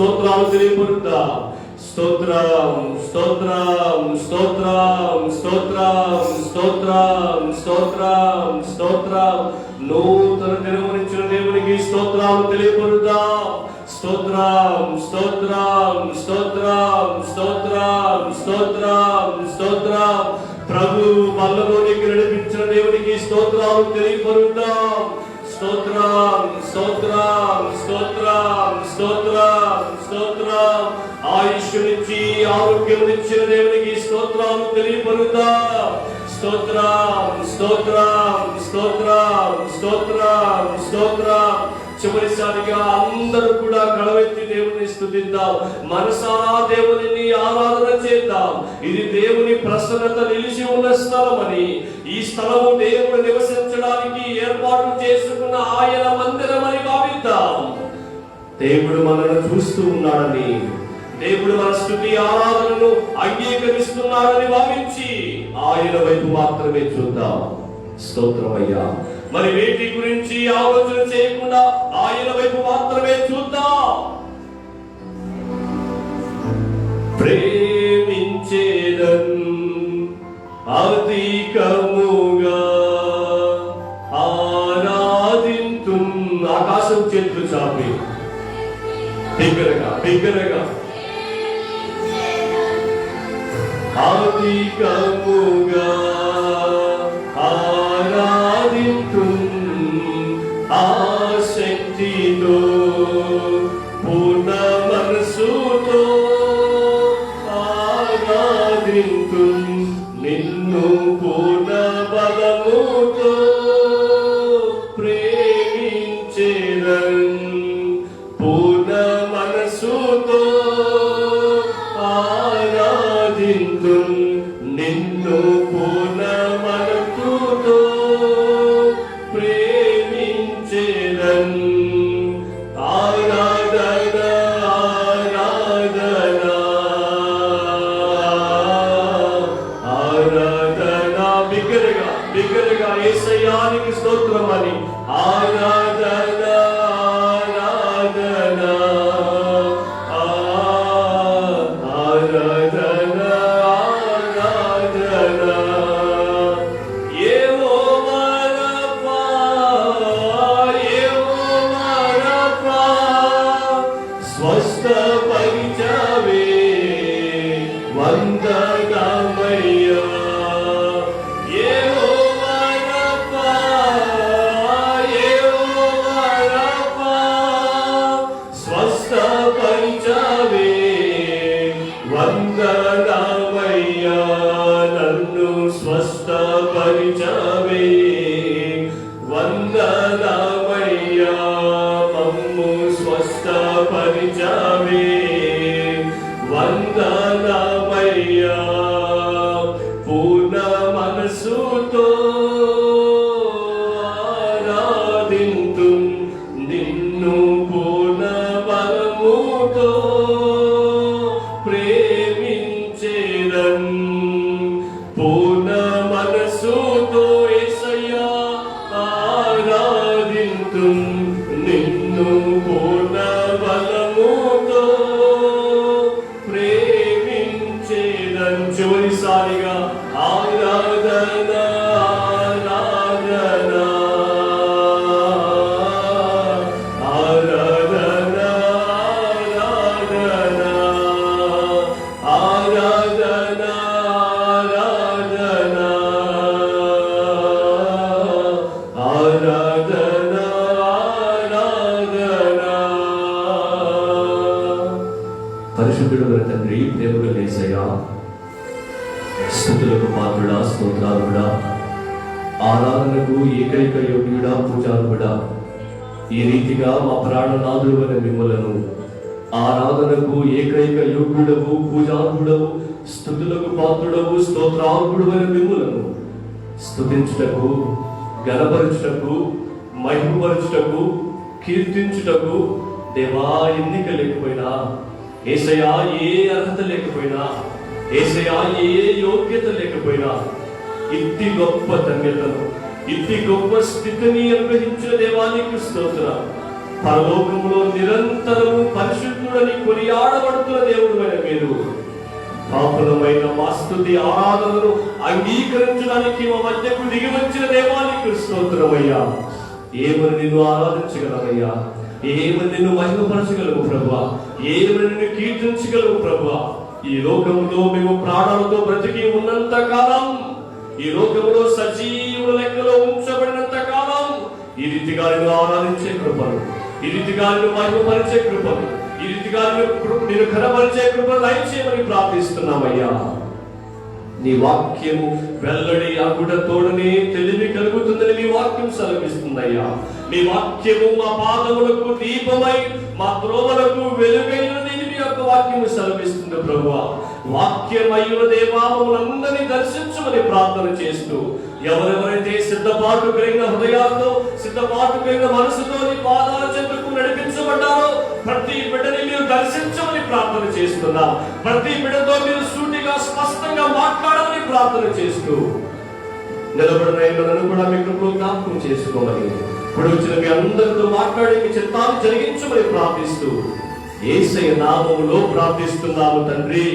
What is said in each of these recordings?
స్తోత్రాలు తెలియపరుద్దాం. స్తోత్రం స్తోత్రం స్తోత్రం స్తోత్రం స్తోత్రం స్తోత్రం స్తోత్రం. నూతన దినమునిచ్చిన దేవునికి స్తోత్రాలు తెలియపరుద్దాం. స్తోత్రం స్తోత్రం స్తోత్రం స్తోత్రం స్తోత్రం స్తోత్రం. ప్రభు పల్లలోనికి నడిపించిన దేవునికి స్తోత్రాలు తెలియపరుద్దాం. స్తోత్రం స్తోత్రం స్తోత్రం స్తోత్రం స్తోత్రం. ఆయుష్నిచ్చి ఆరోగ్యమునిచ్చిన దేవునికి స్తోత్రాలు తెలియపరుద్దాం. స్తోత్రం స్తోత్రం స్తోత్రం స్తోత్రం స్తోత్రం. చివరిసారిగా అందరూ కూడా గళవెత్తి దేవుని స్తుతిద్దాం. మనసారా దేవుని ఆరాధన చేద్దాం. ఇది దేవుని ప్రసన్నత నిలిచి ఉన్న స్థలమని, ఈ స్థలము దేవుడు నివసించడానికి ఏర్పాటు చేసుకున్న ఆయన మందిరమని భావిద్దాం. దేవుడు మనల్ని చూస్తూ ఉన్నాడని, దేవుడు మన స్తుతి ఆరాధనను అంగీకరిస్తున్నాడని భావించి ఆయన వైపు మాత్రమే చూద్దాం. స్తోత్రమయ్యా. మరి వేటి గురించి ఆలోచన చేయకుండా ఆయన వైపు మాత్రమే చూద్దాం. ప్రేమించేదన్ అధికముగా ఆరాధింతు. ఆకాశం చేతులు చాపి బిగ్గరగా బిగ్గరగా అధికముగా ఆరాధింతు. ఆసక్తితో పూర్ణ మనసుతో ఆరాధింతు. నిన్ను పూర్ణ బలముతో ప్రేమించేదన్. పూర్ణ మనసుతో ఆరాధింతు. నిన్ను పూర్ణ మనసుతో ప్రేమించేదన్. ఆరాధన ఆరాధన ఆరాధన. బిగ్గరగా బిగ్గరగా యేసయ్యానికి స్తోత్రం అని. ఆరాధన ఆరాధన ఆరాధన ఆరాధన. యెహోవా రఫా యెహోవా రఫా. స్వస్థపరిచావే వందనమయ్యా. యెహోవా రఫా యెహోవా రఫా. స్వస్థపరిచావే వందనమయ్యా. నన్ను స్వస్థపరిచావే వందనమయ్యా. మమ్ము స్వస్థపరిచావే వందనమయ్యా. పూర్ణ మనసుతో ఆరాధింతు. నిన్ను పూర్ణ బలముతో ప్రేమించేదన్. పూర్ణ మనసుతో యేసయ్యా ఆరాధింతు. నిన్ను పూర్ణ బలముతో ప్రేమించేదన్. చివరిసారిగా ఆరాధన ఆరాధన ఆరాధన ఆరాధన ఆరాధన ఆరాధన ఆరాధన. పరిశుద్ధుడు తండ్రి, దేవుడు యేసయ్యా, స్తుతులకు పాత్రుడా, స్తోత్రాలుడా, ఆరాధనకు ఏకైక యోగ్యుడా, పూజారుడా, ఈ రీతిగా మా ప్రాణనాథుడు అనే మిమ్మలను ఆరాధనకు ఏకైక యోగ్యుడవు, పూజారుడవు, స్తుతులకు పాత్రుడవు, స్తోత్రార్హుడు అనే మిమ్మలను స్తుతించుటకు, గణపరచుటకు, మహిమపరచుటకు, కీర్తించుటకు దేవా ఎన్నిక లేకపోయినా, యేసయ్యా ఏ అర్హత లేకపోయినా, యేసయ్యా ఏ యోగ్యత లేకపోయినా, ఇంటి గొప్ప ధన్యతను, ఇంటి గొప్ప స్థితిని అనుగ్రహించిన దేవానికి స్తోత్రం. పరలోకములో నిరంతరము పరిశుద్ధుడని కొని పాపులమైన మా స్తుతి ఆరాధనను అంగీకరించడానికి మా మధ్యకు దిగి వచ్చిన దేవానికి స్తోత్రమయ్యా. ఏమని నిన్ను ఆరాధించగలమయ్యా, ఏమని నిన్ను మహిమపరచగలవు ప్రభువా, ఏమని నిన్ను కీర్తించగలవు ప్రభువా. ఈ లోకంలో మేము ప్రాణాలతో బ్రతికి ఉన్నంత కాలం, ఈ లోకంలో సజీవుల లెక్కలో ఉంచబడినంత కాలం ఈ రీతిగా నిన్ను ఆరాధించే కృపను, ఈ రీతిగా నిన్ను మహిమపరిచే కృపను, ఈ రీతిగా నిన్ను ఘనపరిచే కృపను దయచేయమని ప్రార్థిస్తున్నామయ్యా. నీ వాక్యము వెల్లడి అగుడతోడనే తెలివి కలుగుతుందని మీ వాక్యం సెలవిస్తుందయ్యా. మీ వాక్యము మా పాదములకు దీపమై మా త్రోవలకు వెలుగైనది మీ యొక్క వాక్యము సెలవిస్తుంది ప్రభువా. వాక్యమయ్యుల దేవా మమ్మల్ని దర్శించమని ప్రార్థన చేస్తూ, ఎవరెవరైతే సిద్ధపాటు కలిగిన హృదయాలతో, సిద్ధపాటు కలిగిన మనసుతో నీ పాదాల చెంతకు నడిపించబడ్డారో ప్రతి బిడ్డని మీరు దర్శించమని ప్రార్థన చేస్తున్నా. ప్రతి బిడ్డతో మీరు సూటిగా స్పష్టంగా మాట్లాడాలని ప్రార్థన చేస్తూ, నిలబడిన నన్ను కూడా మీ కృపలో జ్ఞాపకం చేసుకోమని, ఇప్పుడు వచ్చిన మీ అందరితో మాట్లాడి మీ చిత్తాన్ని జరిగించమని ప్రార్థిస్తూ యేసయ్య నామములో ప్రార్థిస్తున్నాము తండ్రి.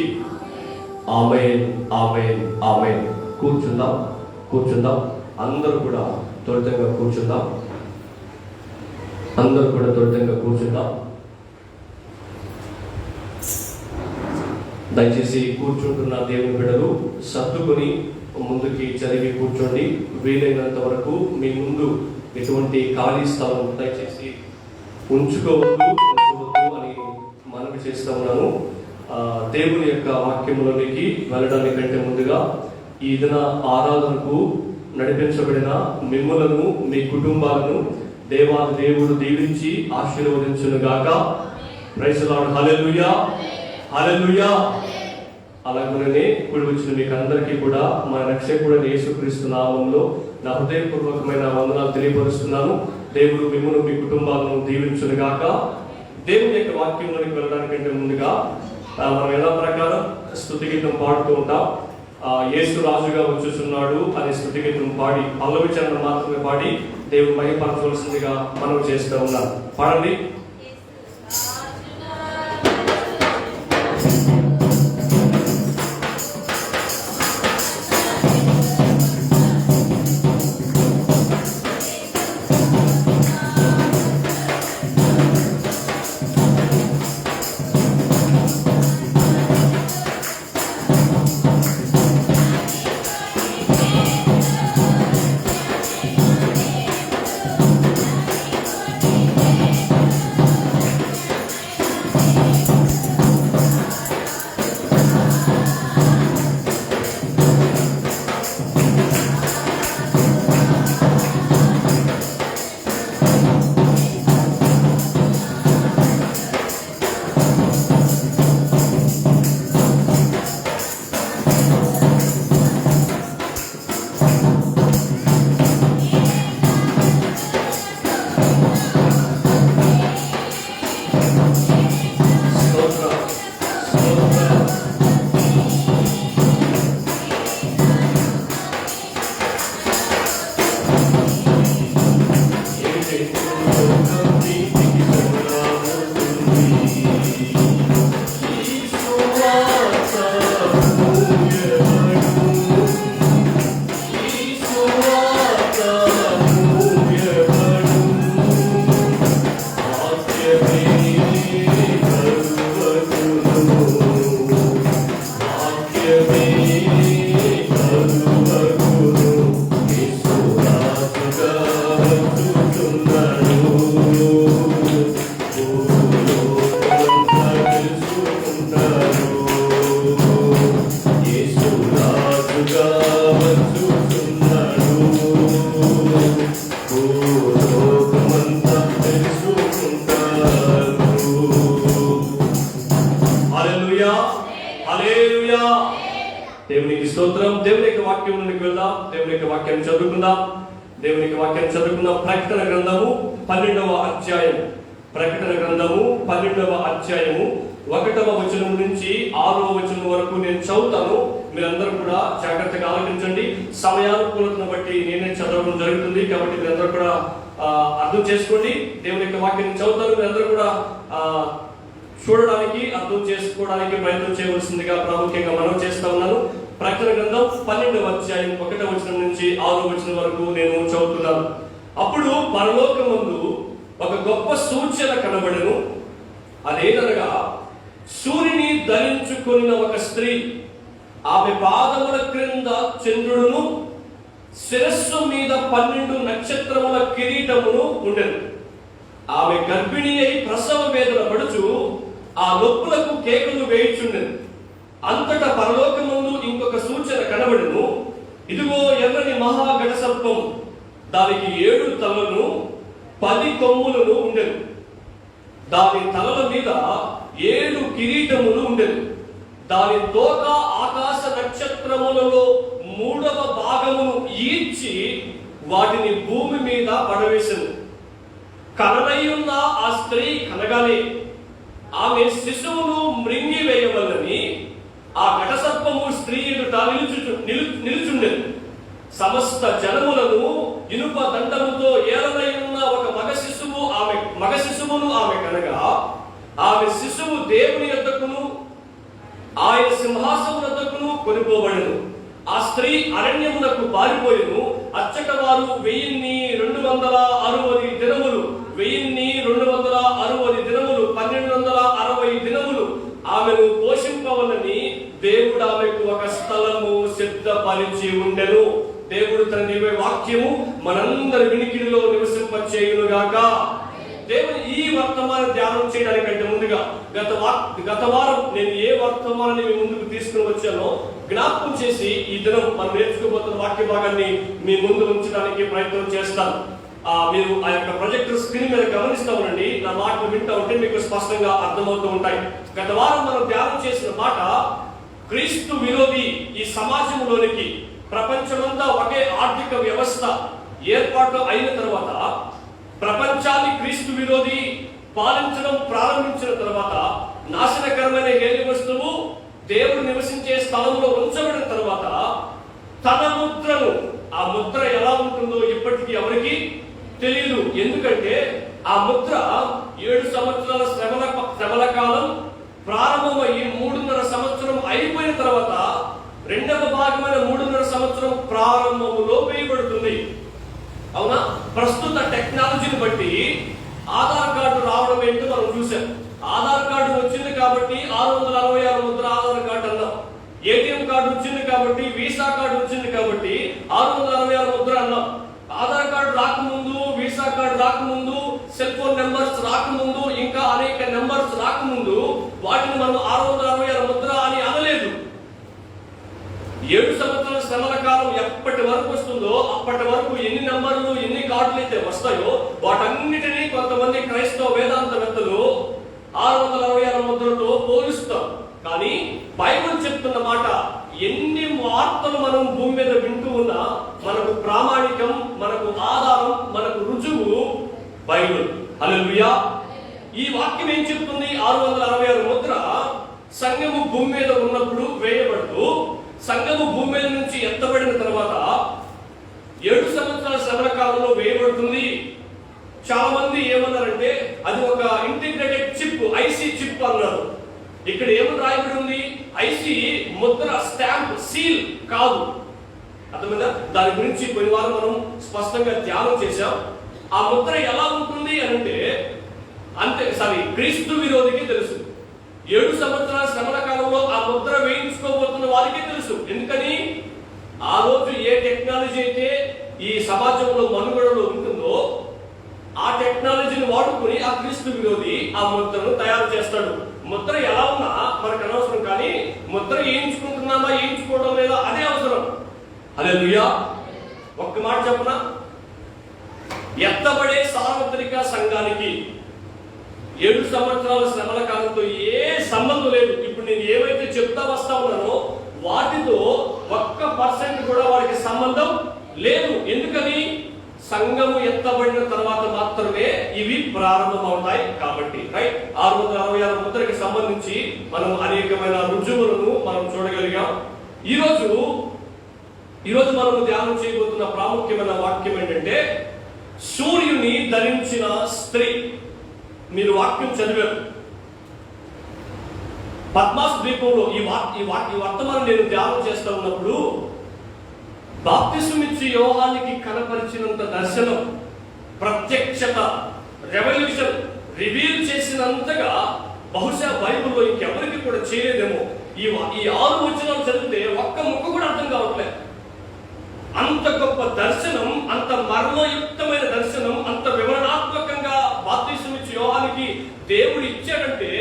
ఆమేన్, ఆమేన్, ఆమేన్. కూర్చుందాం, కూర్చుందాం. అందరూ కూడా త్వరితంగా కూర్చుందాం. అందరూ కూడా త్వరితంగా కూర్చుందాం. దయచేసి కూర్చుంటున్న దేవుని బిడ్డలు సర్దుకొని ముందుకి జరిగి కూర్చోండి. వీలైనంత వరకు మీ ముందు ఎటువంటి ఖాళీ స్థలం దయచేసి ఉంచుకోవద్దు అని మనవి చేస్తా ఉన్నాను. దేవుని యొక్క వాక్యములోనికి వెళ్ళడానికంటే ముందుగా ఈ దిన ఆరాధనకు నడిపించబడిన మిమ్ములను, మీ కుటుంబాలను దేవాది దేవుడు దీవించి ఆశీర్వదించును గాక. Praise the Lord. Hallelujah, hallelujah. అలాగనే కూడి వచ్చిన మీకు అందరికీ కూడా మన రక్షకుడైన యేసుక్రీస్తు నామములో నా హృదయపూర్వకమైన వందనాలు తెలియపరుస్తున్నాను. దేవుడు మిమ్మును, మీ కుటుంబాలను దీవించును గాక. దేవుని యొక్క వాక్యంలోనికి వెళ్ళడానికంటే ముందుగా మనం ఎలా ప్రకారం స్తుతి గీతం పాడుతూ ఉంటాం. యేసు రాజుగా వచ్చుచున్నాడు అనే స్తుతి గీతం పాడి, పల్లవి చరణం మాత్రమే పాడి దేవుడు మహిమపరచవలసిందిగా మనం చేస్తూ ఉన్నాం. పాడండి. దేవునికి స్తోత్రం. దేవుని యొక్క వాక్యంలోకి వెళ్దాం. దేవుని యొక్క వాక్యాన్ని చదువుకుందాం. దేవుని యొక్క వాక్యాన్ని చదువుకుందాం. ప్రకటన గ్రంథము 12వ అధ్యాయం. ప్రకటన గ్రంథము 12వ అధ్యాయము 1వ వచనం నుంచి 6వ వచనం వరకు నేను చదువుతాను. మీరందరూ కూడా జాగ్రత్తగా ఆలోచించండి. సమయానుకూలతను బట్టి నేనే చదవడం జరుగుతుంది కాబట్టి మీరందరూ కూడా అర్థం చేసుకోండి. దేవుని యొక్క వాక్యాన్ని చదువుతాను. మీరందరూ కూడా చూడడానికి అర్థం చేసుకోవడానికి ప్రయత్నం చేయవలసిందిగా ప్రాముఖ్యంగా మనం చేస్తా ఉన్నాను. ప్రకటన గ్రంథం 12వ అధ్యాయం 1వ వచనం నుంచి 6వ వచనం వరకు నేను చదువుతున్నాను. అప్పుడు పరలోకమందు ఒక గొప్ప సూచన కనబడెను. అదేనగా సూర్యుని ధరించుకున్న ఒక స్త్రీ, ఆమె పాదముల క్రింద చంద్రుడును, శిరస్సు మీద 12 నక్షత్రముల కిరీటమును ఉండెను. ఆమె గర్భిణి అయి ప్రసవ వేదన పడుచు ఆ నొప్పులకు కేకలు వేయుచుండెను. అంతటా పరలోకమందు ఇంకొక సూచన కనబడెను. ఇదిగో ఎర్రని మహాఘట సర్పం, దానికి 7 తలలను 10 కొమ్ములను ఉండెను. దాని తలల మీద 7 కిరీటములు ఉండెను. దాని తోక ఆకాశ నక్షత్రములలో 3వ భాగమును ఈడ్చి వాటిని భూమి మీద పడవేసెను. కననయ్యున్న ఆ స్త్రీ కనగానే ఆమె శిశువును మృంగివేయవలని ఆ ఘటసర్పము స్త్రీ ఎదుట నిలుచుండెను. సమస్త జనములను ఇనుప దండముతో ఏలనయ్యున్న ఒక మగ శిశువును ఆమె కనగా, ఆమె శిశువు దేవుని యొద్దకును ఆయన సింహాసనం యొద్దకును కొనిపోబడెను. ఆ స్త్రీ అరణ్యమునకు పారిపోయెను. అచ్చట వారు 1260 దినములు 1260 దినములు 1260 దినములు ఆమెను పోషింపవలని దేవుడు ఆమెకు ఒక స్థలము సిద్ధపరిచి ఉండెను. దేవుడు తన దివ్య వాక్యము మనందరి వినికిడిలో నివసింపచేయునుగాక. దేవుని ఈ వర్తమానం ధ్యానం చేయడానికంటే ముందుగా గత వారం నేను ఏ వర్తమానాన్ని మీ ముందుకు తీసుకుని వచ్చానో జ్ఞాపకం చేసి ఈ దినం మనం నేర్చుకోబోతున్న వాక్య భాగాన్ని మీ ముందు ఉంచడానికి ప్రయత్నం చేస్తాను. మీరు ఆ యొక్క ప్రొజెక్టర్ స్క్రీన్ మీద గమనిస్తూ ఉండండి. నా మాటలు వింటూ ఉంటే మీకు స్పష్టంగా అర్థమవుతూ ఉంటాయి. గత వారం మనం ధ్యానం చేసిన మాట, క్రీస్తు విరోధి ఈ సమాజంలోనికి ప్రపంచమంతా ఒకే ఆర్థిక వ్యవస్థ ఏర్పాటు అయిన తర్వాత, ప్రపంచాన్ని క్రీస్తు విరోధి పాలించడం ప్రారంభించిన తర్వాత, నాశనకరమైన హేళి వస్తువు దేవుడు నివసించే స్థలంలో ఉంచబడిన తర్వాత తన ముద్రను, ఆ ముద్ర ఎలా ఉంటుందో ఇప్పటికీ ఎవరికి తెలియదు. ఎందుకంటే ఆ ముద్ర 7 సంవత్సరాల శ్రమల కాలం ప్రారంభమయ్యి 3.5 సంవత్సరం అయిపోయిన తర్వాత రెండవ భాగమైన 3.5 సంవత్సరం ప్రారంభములో వేయబడుతుంది. అవునా? ప్రస్తుత టెక్నాలజీని బట్టి ఆధార్ కార్డు రావడం ఏంటో మనం చూసాం. ఆధార్ కార్డు వచ్చింది కాబట్టి 666 ముద్ర ఆధార్ కార్డు అన్నాం. ఏటీఎం కార్డు వచ్చింది కాబట్టి, వీసా కార్డు వచ్చింది కాబట్టి 666 ముద్ర అన్నాం. ఆధార్ కార్డు రాకముందు, వీసా కార్డు రాకముందు, సెల్ ఫోన్ నెంబర్స్ రాకముందు, ఇంకా అనేక నెంబర్స్ రాకముందు వాటిని మనం 666 ముద్ర అని అనలేదు. 7 సంవత్సరాల శ్రమల కాలం ఎప్పటి వరకు వస్తుందో అప్పటి వరకు ఎన్ని నంబర్లు, ఎన్ని కార్డులు అయితే వస్తాయో వాటన్నిటినీ కొంతమంది క్రైస్తవ వేదాంతవేత్తలు 666 ముద్రతో పోలుస్తారు. కానీ బైబిల్ చెప్తున్న మాట, ఎన్ని వార్తలు మనం భూమి మీద వింటూ ఉన్నా మనకు ప్రామాణికం, మనకు ఆధారం, మనకు రుజువు బైబిల్. హల్లెలూయా. ఈ వాక్యం ఏం చెప్తుంది? 666 ముద్ర సంఘము భూమి మీద ఉన్నప్పుడు వేయబడుతూ, సంఘము భూమి మీద నుంచి ఎత్తబడిన తర్వాత 7 సంవత్సరాల శ్రమల కాలంలో వేయబడుతుంది. చాలా మంది ఏమన్నారంటే అది ఒక ఇంటిగ్రేటెడ్ చిప్, ఐసీ చిప్ అన్నారు. ఇక్కడ ఏమని రాయబడి ఉంది? ఐసీ ముద్ర, స్టాంప్, సీల్ కాదు. అర్థమైందా? దాని గురించి పోయిన వారం మనం స్పష్టంగా ధ్యానం చేశాం. ఆ ముద్ర ఎలా ఉంటుంది అంటే క్రీస్తు విరోధికి తెలుసు. 7 సంవత్సరాల శ్రమల కాలంలో ఆ ముద్ర వేయించుకోబోతున్న వారికి తెలుసు. ఎందుకని? ఆ రోజు ఏ టెక్నాలజీ అయితే ఈ సమాజంలో మనుగడలో ఉంటుందో ఆ టెక్నాలజీని వాడుకుని ఆ క్రీస్తు విరోధి ఆ ముద్రను తయారు చేస్తాడు. ముద్ర ఎలా ఉన్నా మనకు అనవసరం, కానీ ముద్ర వేయించుకుంటున్నామా వేయించుకోవడం లేదా అదే అవసరం. హల్లెలూయా. ఒక్క మాట చెప్పనా, ఎత్తబడే సార్వత్రిక సంఘానికి 7 సంవత్సరాల శ్రమల కాలంతో ఏ సంబంధం లేదు. ఇప్పుడు నేను ఏవైతే చెప్తా వస్తా ఉన్నానో వాటితో 1% కూడా వారికి సంబంధం లేదు. ఎందుకని? సంఘము ఎత్తబడిన తర్వాత మాత్రమే ఇవి ప్రారంభమవుతాయి కాబట్టి. రైట్? 666 ముద్రకి సంబంధించి మనం అనేకమైన రుజువులను మనం చూడగలిగాం. ఈరోజు మనము ధ్యానం చేయబోతున్న ప్రాముఖ్యమైన వాక్యం ఏంటంటే, సూర్యుని ధరించిన స్త్రీ. మీరు వాక్యం చదివారు. పద్మాస్ ద్వీపంలో ఈ వర్తమానం నేను ధ్యానం చేస్తా ఉన్నప్పుడు బాప్తిస్మం యోహానికి కనపరిచినంత దర్శనం, ప్రత్యక్షత, రెవల్యూషన్, రివీల్ చేసినంతగా బహుశా బైబిల్లో ఇంకెవరికి కూడా చేయలేదేమో. ఈ 6 వచనాలు చదివితే ఒక్క ముక్క కూడా అర్థం కావట్లేదు. అంత గొప్ప దర్శనం, అంత మర్మయుక్తమైన దర్శనం, అంత వివరణాత్మకంగా బాప్తిస్మం యోహానికి దేవుడు ఇచ్చాడంటే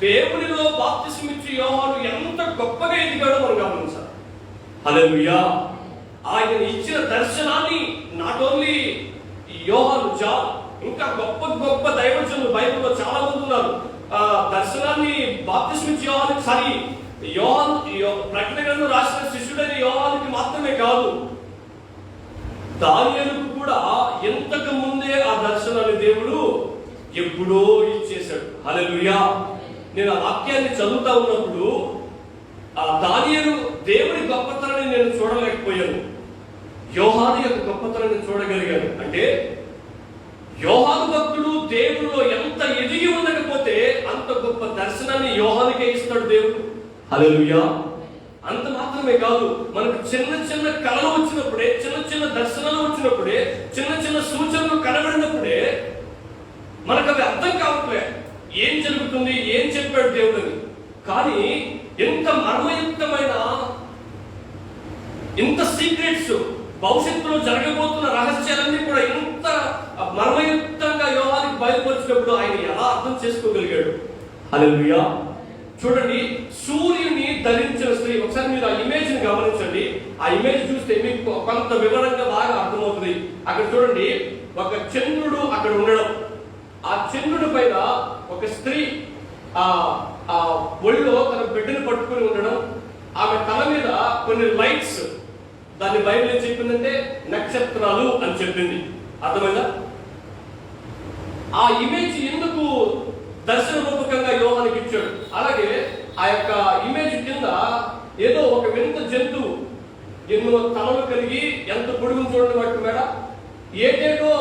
దేవుడిలో బాప్తిస్మం యోహాను ఎంత గొప్పగా ఎదిగాడో మనం గమనించాలి. హల్లెలూయా. ఆయన ఇచ్చిన దర్శనాన్ని నాట్ ఓన్లీ యోహాను, జాన్, ఇంకా గొప్ప గొప్ప దైవజనులు బైబిల్లో చాలా మంది ఉన్నారు. దర్శనాన్ని బాప్తిస్మం యోహానికి ప్రకటన గ్రంథం రాసిన శిష్యుడైన యోహానికి మాత్రమే కాదు, దానియేలుకు కూడా ఎంతకు ముందే ఆ దర్శనాన్ని దేవుడు ఎప్పుడో ఇచ్చేశాడు. హల్లెలూయా. నేను ఆ వాక్యాన్ని చదువుతా ఉన్నప్పుడు ఆ దానియేలు దేవుడి గొప్పతనాన్ని నేను చూడలేకపోయాను, యోహాను యొక్క గొప్పతనాన్ని చూడగలిగాను. అంటే యోహాను భక్తుడు దేవుడిలో ఎంత ఎదిగి ఉండకపోతే అంత గొప్ప దర్శనాన్ని యోహానికే ఇస్తాడు దేవుడు. హల్లెలూయా. అంత మాత్రమే కాదు, మనకు చిన్న చిన్న కళలు వచ్చినప్పుడే, చిన్న చిన్న దర్శనాలు వచ్చినప్పుడే, చిన్న చిన్న సూచనలు కనబడినప్పుడే మనకు అవి అర్థం కావట్లే, ఏం జరుగుతుంది, ఏం చెప్పాడు దేవుడని. కానీ ఎంత మర్మయుక్తమైన, ఇంత సీక్రెట్స్, భవిష్యత్తులో జరగబోతున్న రహస్యాలన్నీ కూడా ఇంత మర్మయుక్తంగా యోహానికి బయలుపరిచినప్పుడు ఆయన ఎలా అర్థం చేసుకోగలిగాడు. హల్లెలూయా. చూడండి, సూర్యుని ధరించిన స్త్రీ. ఒకసారి మీరు ఆ ఇమేజ్ ని గమనించండి. ఆ ఇమేజ్ చూస్తే మీకు కొంత వివరంగా బాగా అర్థమవుతుంది. అక్కడ చూడండి, ఒక చంద్రుడు అక్కడ ఉండడం, ఆ చంద్రుడి పైన ఒక స్త్రీ ఆ ఒళ్ళో తన బిడ్డను పట్టుకుని ఉండడం, ఆమె తల మీద కొన్ని లైట్స్, దాన్ని బైబిల్ ఏం చెప్పిందంటే నక్షత్రాలు అని చెప్పింది. అర్థమైందా? ఆ ఇమేజ్ ఎందుకు దర్శన రూపకంగా యోహానికి ఇచ్చాడు? అలాగే ఆ యొక్క ఇమేజ్ కింద ఏదో ఒక వింత జంతువు, ఎన్నో తలలు కలిగి, ఎంత పొడుగును చూడండి వాటి మేడ, ఏదేదో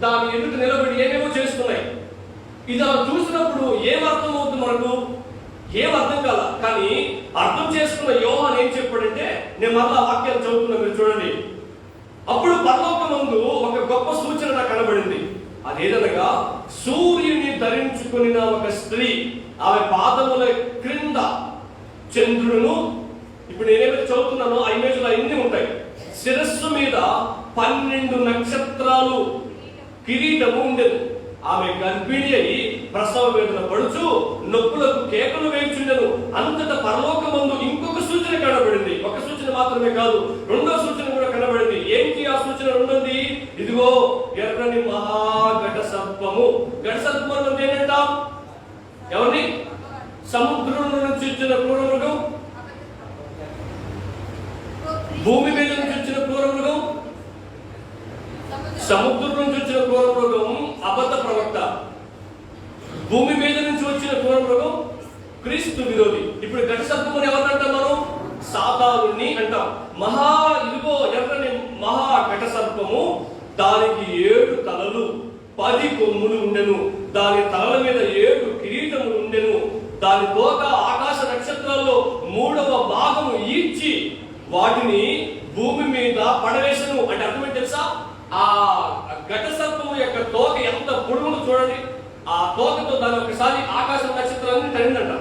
దాని ఎదుట నిలబడి ఏమేమో చేస్తున్నాయి. ఇది అలా చూసినప్పుడు ఏమర్థం అవుతుంది మనకు? ఏం అర్థం కాల. కానీ అర్థం చేసుకున్న యోహాను ఏం చెప్పాడంటే, నేను మళ్ళా వాక్యాలు చదువుతున్నా, మీరు చూడండి. అప్పుడు పరలోకమందు ఒక గొప్ప సూచన నాకు కనబడింది. అదేదనగా సూర్యుని ధరించుకున్న ఒక స్త్రీ, ఆమె పాదముల క్రింద చంద్రుడును, ఇప్పుడు నేనేమైతే చదువుతున్నానో ఆ ఇమేజ్ లో అన్ని ఉంటాయి, శిరస్సు మీద 12 నక్షత్రాలు కిరీటము ఉండేది. ఆమె గర్భిణి అయి ప్రసవ వేదన పడుచు నొప్పులకు కేకలు వేయుచుండెను. అంతటా పరలోకమందు ఇంకొక సూచన కనబడింది. ఒక సూచన మాత్రమే కాదు, రెండో సూచన కూడా కనబడింది. ఏంటి ఆ సూచన? రెండోది, ఇదిగో ఎర్రని మహాఘట సర్పము. ఘట సర్పం అంటే ఏంటంటాం? ఎవరిని? సముద్రం నుంచి వచ్చిన క్రూరమృగం, భూమి మీద నుంచి వచ్చిన క్రూరమృగం, సముద్రం నుంచి వచ్చిన క్రూరమృగం అబద్ధ ప్రవక్త, భూమి మీద నుంచి వచ్చిన క్రూరమృగం క్రీస్తు విరోధి. ఇప్పుడు ఘట సర్పం అని ఎవరినంటాం మనం? సాతానుని అంటాం. ఇదిగో ఎర్రని మహా ఘట సర్పము, దానికి 7 తలలు 10 కొమ్ములు ఉండెను, దాని తలల మీద 7 కిరీటములు ఉండెను, దాని తోక ఆకాశ నక్షత్రాల్లో 3వ భాగము ఈడ్చి వాటిని భూమి మీద పడవేసను. అంటే అర్థమేంటి తెలుసా? ఆ ఘట సర్పము యొక్క తోక ఎంత పొడుగును చూడండి. ఆ తోకతో దాని ఒకసారి ఆకాశ నక్షత్రాన్ని తరిందంట.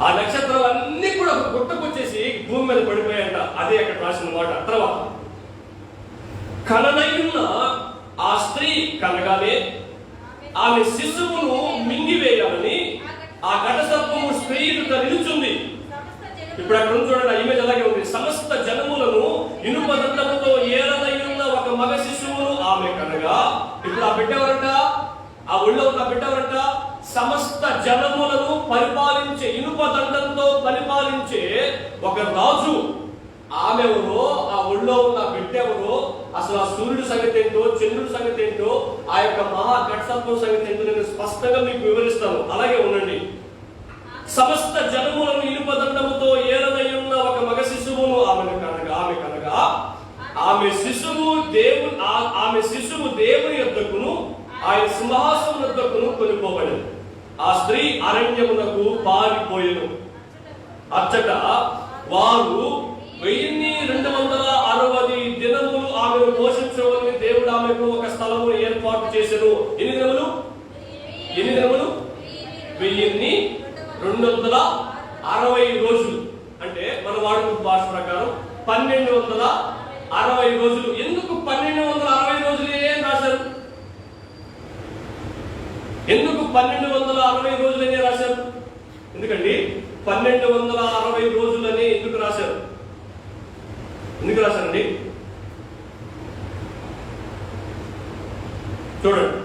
ఆ నక్షత్రాలన్నీ కూడా గుట్టకొచ్చేసి భూమి మీద పడిపోయాయంట. అదే అక్కడ రాసిన మాట. తర్వాత కననయున్న ఆ స్త్రీ కనగానే ఆమె శిశువును మింగివేయాలని ఆ ఘట సర్పము స్త్రీ ఎదుట నిలుచుంది. ఇప్పుడు అక్కడ చూడండి, ఆ ఇమేజ్ అలాగే ఉంది. సమస్త జనములను ఇనుప దండముతో ఏలనయున్న ఒక మగ శిశువును ఆమె కనగా, ఇప్పుడు ఆ బిడ్డ ఎవరంట? ఆ ఒళ్ళో ఉన్న బిడ్డ ఎవరంట? సమస్త జనములను పరిపాలించే, ఇనుప దండంతో పరిపాలించే ఒక రాజు. ఆమె ఎవరో, ఆ ఒళ్ళో ఉన్న బిడ్డ ఎవరో, అసలు ఆ సూర్యుడి సంగతి ఏంటో, చంద్రుడి సంగతి ఏంటో, ఆ యొక్క మహా ఘట సర్పం సంగతి ఏంటో నేను స్పష్టంగా మీకు వివరిస్తాను. అలాగే ఉండండి. సమస్త జనములను ఇనుప దండముతో ఏలనయున్న ఒక మగ శిశువును ఆమె కనగా ఆమె శిశువు దేవుని యొద్దకును ఆయన సింహాసనం యొద్దకును కొనిపోబడింది. ఆ స్త్రీ అరణ్యమునకు పారిపోయెను. అచ్చట వారు 1260 దినములు ఆమెను పోషించవలని దేవుడు ఆమెకు ఒక స్థలము ఏర్పాటు చేసెను. ఎన్ని దినములు? 1260 రోజులు. అంటే మన వాడుక భాష ప్రకారం 1260 రోజులు. ఎందుకు 1260 రోజులే రాశారు? ఎందుకు 1260 రోజులనే రాశారు? ఎందుకండి 1260 రోజులని ఎందుకు రాశారు? ఎందుకు రాశారండి? చూడండి,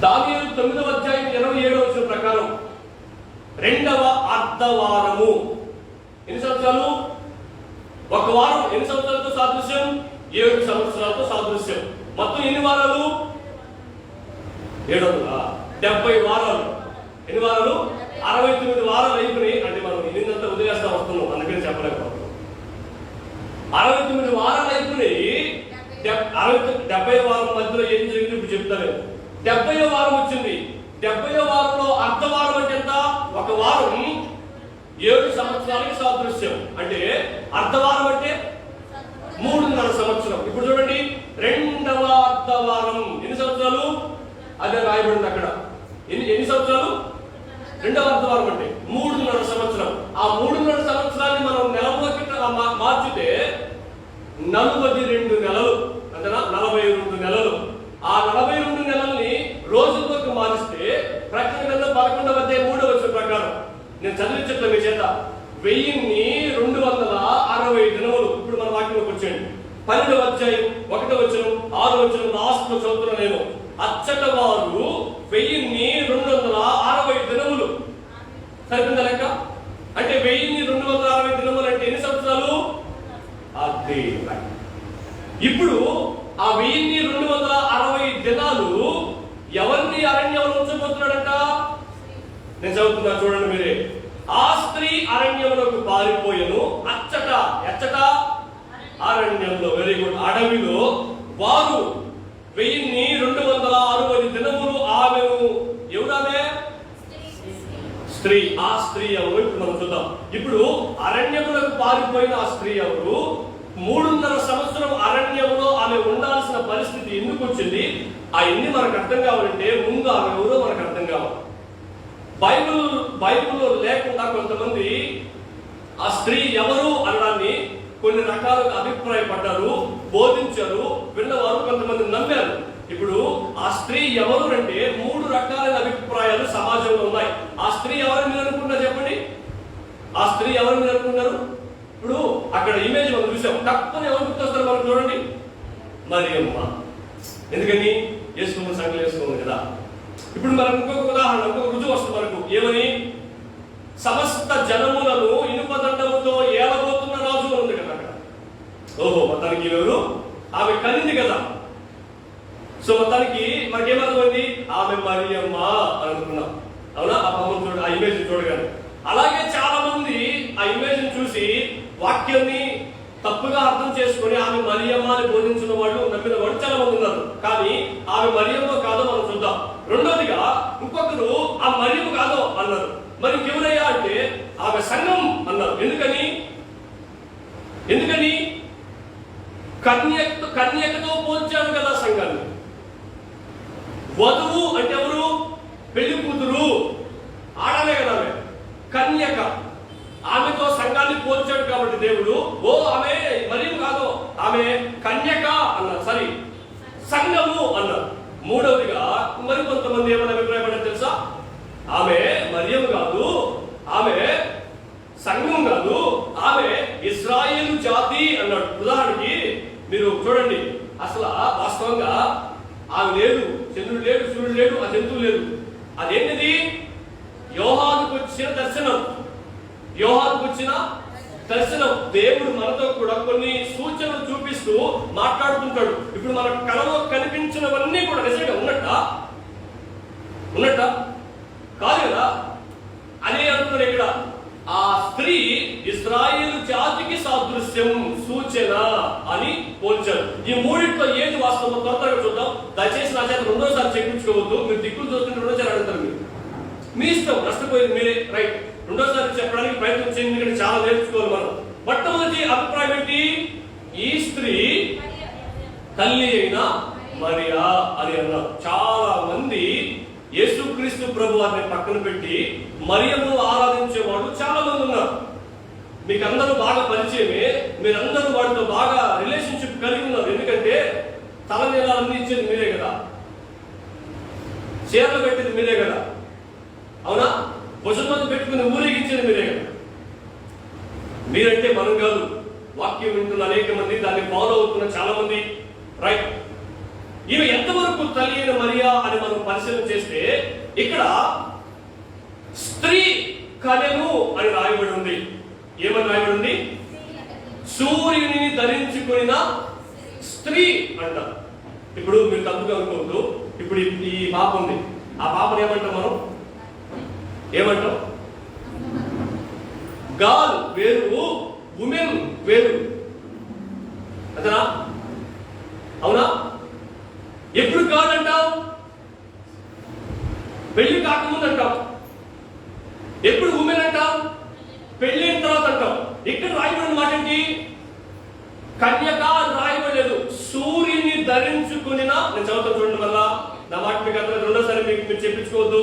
దానియేలు 9వ అధ్యాయం 27వ వచనం ప్రకారం రెండవ అర్ధవారము ఎన్ని సంవత్సరాలు? ఒక వారం ఎన్ని సంవత్సరాలతో సాదృశ్యం? 7 సంవత్సరాలతో సాదృశ్యం. మొత్తం ఎన్ని వారాలు? 770 వారాలు. ఎన్ని వారాలు? 69 వారాలు అయిపోయి. అంటే మనం ఇదంతా వదిలేస్తా వస్తున్నాం, అందుకని చెప్పలేకపోతున్నాం. 69 వారాలు అయిపోయి 70వ వారం మధ్యలో ఏం జరిగింది ఇప్పుడు చెప్తాను. 70వ వారం వచ్చింది. 70వ వారంలో అర్ధవారం అంటే ఎంత? ఒక వారం 7 సంవత్సరాలకి సాదృశ్యం. అంటే అర్ధవారం అంటే 3.5 సంవత్సరం. ఇప్పుడు చూడండి, రెండవ అర్ధవారం ఎన్ని సంవత్సరాలు? అదే రాయబడింది అక్కడ. ఎన్ని సంవత్సరాలు? రెండవ అర్ధవారం అంటే 3.5 సంవత్సరం. ఆ 3.5 సంవత్సరాన్ని మనం నెలలోకి మార్చితే 42 నెలలు. అంతేనా? 42 నెలలు. ఆ 42 నెలల్ని రోజుల్లోకి మారిస్తే ప్రకటన గ్రంథం 11వ అధ్యాయం 3వ వచనం ప్రకారం నేను చదివించట్లే మీ చేత. 1260 దినములు. ఇప్పుడు మన వాక్యంలోకి వచ్చేయండి. 12వ అధ్యాయం 1వ వచనం 6వ వచనం లాస్ట్ లో చదువుతున్నా నేను. అచ్చట వారు 1260 దినములు. సరిపోయిందా లెక్క? అంటే 1260 దినములు అంటే ఎన్ని సంవత్సరాలు? అదే. ఇప్పుడు ఆ 1260 దినాలు ఎవరిని అరణ్యంలో ఉంచబోతున్నాడంట? నేను చదువుతున్నా, చూడండి మీరే. ఆ స్త్రీ అరణ్యములకు పారిపోయెను. అచ్చట ఎచ్చట? అరణ్యంలో. Very good. అడవిలో వారు 1260 దినములు ఆమెను. ఎవరామె? స్త్రీ. ఆ స్త్రీ ఎవరు? ఇప్పుడు మనం చూద్దాం. ఇప్పుడు అరణ్యములకు పారిపోయిన ఆ స్త్రీ ఎవరు? 3.5 సంవత్సరం అరణ్యంలో ఆమె ఉండాల్సిన పరిస్థితి ఎందుకు వచ్చింది? అవన్నీ మనకు అర్థం కావాలంటే ముందు ఆమె ఎవరో మనకు అర్థం కావాలి. బైబిల్లో లేకుండా కొంతమంది ఆ స్త్రీ ఎవరు అనడాన్ని కొన్ని రకాలుగా అభిప్రాయపడ్డారు, బోధించారు, విన్నవారు కొంతమంది నమ్మారు. ఇప్పుడు ఆ స్త్రీ ఎవరు అంటే 3 రకాలైన అభిప్రాయాలు సమాజంలో ఉన్నాయి. ఆ స్త్రీ ఎవరు మీరు అనుకుంటున్నారు? చెప్పండి. ఆ స్త్రీ ఎవరు మీరు అనుకుంటున్నారు? ఇప్పుడు అక్కడ ఇమేజ్ మనం చూసాం. తప్పని ఎవరు గుర్తొస్తారు మనం? చూడండి, మరియమ్మ. ఎందుకని? వేసుకున్న సంఖ్యలు వేసుకోండి కదా. ఇప్పుడు మనకు ఇంకొక ఉదాహరణ, ఇంకొక రుజువు వస్తుంది మనకు. ఏమని? సమస్త జనములను ఇనుపదండముతో ఏలబోతున్న రాజు ఉంది కదా అక్కడ. ఓహో, మొత్తానికి ఎవరు? ఆమె కనింది కదా. సో మొత్తానికి మనకేమర్థమైంది? ఆమె మరియమ్మ అని అనుకున్నాం. అవునా? ఆ బొమ్మను చూడ, ఆ ఇమేజ్ చూడగానే. అలాగే చాలా మంది ఆ ఇమేజ్ చూసి వాక్యాన్ని తప్పుగా అర్థం చేసుకొని ఆమె మరియమ్మ అని బోధించిన వాళ్ళు, నమ్మిన వాళ్ళు చాలా మంది ఉన్నారు. కానీ ఆమె మరియమ్మ కాదో మనం చూద్దాం. రెండోదిగా ఇంకొకరు ఆ మరియమ్మ కాదో అన్నారు. మరి ఎవరయ్యా అంటే ఆమె సంఘం అన్నారు. ఎందుకని? కన్యకతో పోల్చారు కదా సంఘాన్ని. వధువు అంటే ఎవరు? పెళ్లి కూతురు, ఆడలే కదా ఆమె. కన్యక, ఆమెతో సంఘాన్ని పోల్చాడు కాబట్టి దేవుడు ఓ ఆమె మరియమ్మ కాదు, ఆమె కన్యక అన్నారు. సరే, సంఘము అన్నారు. మూడవదిగా మరి కొంతమంది ఏమైనా అభిప్రాయపడ్డారు తెలుసా? ఆమె మరియమ్మ కాదు, ఆమె సంఘం కాదు, ఆమె ఇశ్రాయేలు జాతి అన్నాడు. ఉదాహరణకి మీరు చూడండి, అసలు వాస్తవంగా ఆమె లేదు, చంద్రుడు లేడు, సూర్యుడు లేడు, ఆ జంతువు లేదు. అదేంటిది? యోహానుకు వచ్చిన దర్శనం. యోహానుకు వచ్చిన దర్శనం. దేవుడు మనతో కూడా కొన్ని సూచనలు చూపిస్తూ మాట్లాడుతుంటాడు. ఇప్పుడు మన కళలో కనిపించినవన్నీ కూడా నిజంగా ఉన్నట్ట కాదు కదా. అదే అంటున్నాడు ఇక్కడ. ఆ స్త్రీ ఇశ్రాయేలు జాతికి సాదృశ్యం, సూచన అని పోల్చారు. ఈ మూడింట్లో ఏది వాస్తవం త్వరగా చూద్దాం. దయచేసి నా చేత రెండోసారి చెప్పించుకోవద్దు. మీరు దిక్కులు చూస్తుంటే రెండోసారి అడుగుతారు. మీరు మీ ఇష్టం, నష్టపోయేది మీరే. రైట్, రెండోసారి చెప్పడానికి ప్రయత్నం చేయండి, ఎందుకంటే చాలా నేర్చుకోవాలి మనం. మొట్టమొదటి అభిప్రాయం ఏంటి? ఈ స్త్రీ తల్లి అయిన మరియా అని అన్నారు. చాలా మంది యేసుక్రీస్తు ప్రభు వారిని పక్కన పెట్టి మరియను ఆరాధించేవాడు చాలా మంది ఉన్నారు. మీకు అందరూ బాగా పరిచయమే, మీరందరూ వాడితో బాగా రిలేషన్షిప్ కలిగి ఉన్నారు. ఎందుకంటే తలనీలాలన్నీ ఇచ్చేది మీరే కదా, చీరలు పెట్టేది మీరే కదా, అవునా? భుజంతో పెట్టుకుని ఊరేగించేది మీరే కదా. మీరంటే మనం కాదు, వాక్యం వింటున్న అనేక మంది, దాన్ని ఫాలో అవుతున్న చాలా మంది. రైట్, ఈమె ఎంతవరకు తల్లి అయిన మరియా అని మనం పరిశీలన చేస్తే ఇక్కడ స్త్రీ కనెను అని రాయబడి ఉంది. ఏమని రాయబడి ఉంది? సూర్యుని ధరించుకున్న స్త్రీ అంట. ఇప్పుడు మీరు తప్పుగా అనుకోవద్దు. ఇప్పుడు ఈ పాప ఉంది, ఆ పాపను ఏమంటాం మనం? ఏమంటాం? గాల్ వేరు, ఉమెన్ వేరు, అంతేనా? అవునా? ఎప్పుడు గాడ్ అంటావు? పెళ్లి కాకముందు అంటావు. ఎప్పుడు ఉమెన్ అంటావు? పెళ్లి తర్వాత అంటావు. ఇక్కడ రాయబడిన మాట ఏంటి? కన్యక అని రాయబడలేదు, సూర్యుని ధరించుకుని. నేను చదువుతాను చూడండి, వల్ల నా మాట మీకు అర్థం. రెండోసారి మీరు చెప్పించుకోవద్దు.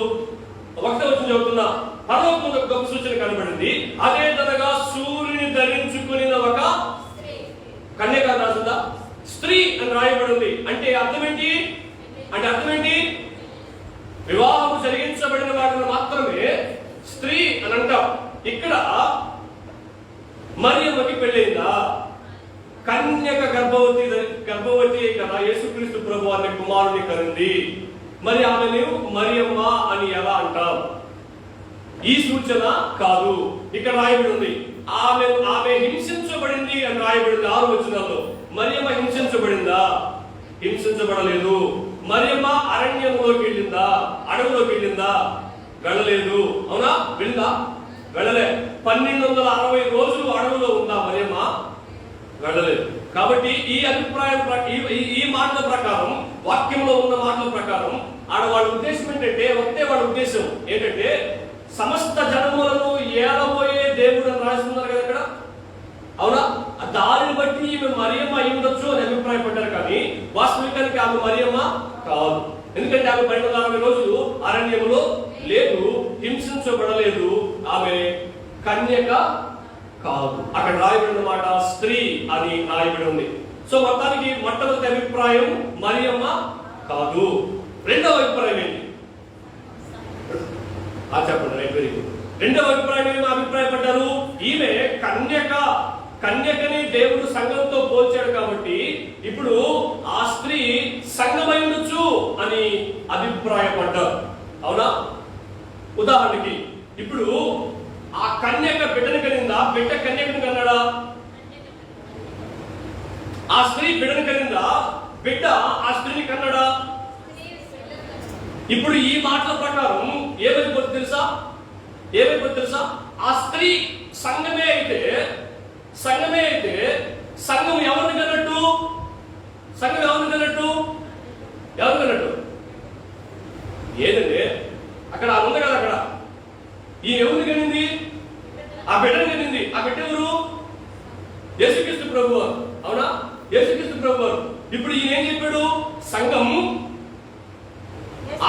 ఒకటే వచ్చి చదువుతున్నా. పరలోకములో ఒక గొప్ప సూచన కనబడింది. అదే తనగా సూర్యుని ధరించుకుని ఒక కన్యక రాసిందా? స్త్రీ అని రాయబడింది. అంటే అర్థం ఏంటి? వివాహము జరిగించబడిన వాటిని మాత్రమే స్త్రీ అని అంటాం. ఇక్కడ మరియమ్మకి పెళ్ళైందా? కన్యక గర్భవతి కదా, యేసుక్రీస్తు ప్రభు అనే కుమారుని కరింది. మరి ఆమెను మరియమ్మ అని ఎలా అంటాం? ఈ సూచన కాదు. ఇక్కడ రాయబడి ఉంది ఆమె హింసించబడింది అని రాయబడింది 6వ వచనంలో. మరియమ్మ హింసించబడిందా? హింసించబడలేదు. మరియమ్మ అరణ్యంలోకి వెళ్ళిందా? అడవులోకి వెళ్ళిందా? వెళ్ళలేదు. అవునా? వెళ్ళిందా? వెళ్ళలే. 1260 రోజులు అడవులో ఉందా మరియమ్మ? వెళ్ళలేదు. కాబట్టి ఈ అభిప్రాయం, ఈ మాటల ప్రకారం, వాక్యంలో ఉన్న మాటల ప్రకారం వాళ్ళ ఉద్దేశం ఏంటంటే, ఒకటే వాళ్ళ ఉద్దేశం ఏంటంటే, సమస్త జనములను ఏలబోయే దేవుడు అని రాస్తున్నారు కదా ఇక్కడ, అవునా? దారిని బట్టి ఈమె మరియమ్మ అయి ఉండొచ్చు అని అభిప్రాయపడ్డారు. కానీ వాస్తవికానికి ఆమె మరియమ్మ కాదు. ఎందుకంటే ఆమె 1260 రోజులు అరణ్యంలో లేదు, హింసించబడలేదు, ఆమె కన్యక కాదు. అక్కడ రాయబడిన మాట స్త్రీ అని రాయబడి ఉంది. సో మొత్తానికి మొట్టమొదటి అభిప్రాయం మరియమ్మ కాదు. రెండవ అభిప్రాయం ఏంటి? చెప్పండి. Right, very good. రెండవ అభిప్రాయం ఏమో అభిప్రాయపడ్డారు, ఈమె కన్యకని దేవుడు సంఘంతో పోల్చాడు కాబట్టి ఇప్పుడు ఆ స్త్రీ సంఘమై ఉండొచ్చు అని అభిప్రాయపడ్డారు. అవునా? ఉదాహరణకి ఇప్పుడు ఆ కన్యక బిడ్డని కనిందా? బిడ్డ కన్యకని కన్నాడా? ఆ స్త్రీ బిడ్డని కనిందా? బిడ్డ ఆ స్త్రీని కన్నాడా? ఇప్పుడు ఈ మాటల ప్రకారం ఏమైపోతుంది తెలుసా? ఆ స్త్రీ సంఘమే అయితే సంఘం ఎవరిని కన్నట్టు? ఏదండి అక్కడ ఉంది కదా, అక్కడ ఈ ఎవరిని కనింది? ఆ బిడ్డని కనింది. ఆ బిడ్డ ఎవరు? యేసుక్రీస్తు ప్రభువు. అవునా? యేసుక్రీస్తు ప్రభువు. ఇప్పుడు ఈయన ఏం చెప్పాడు? సంఘం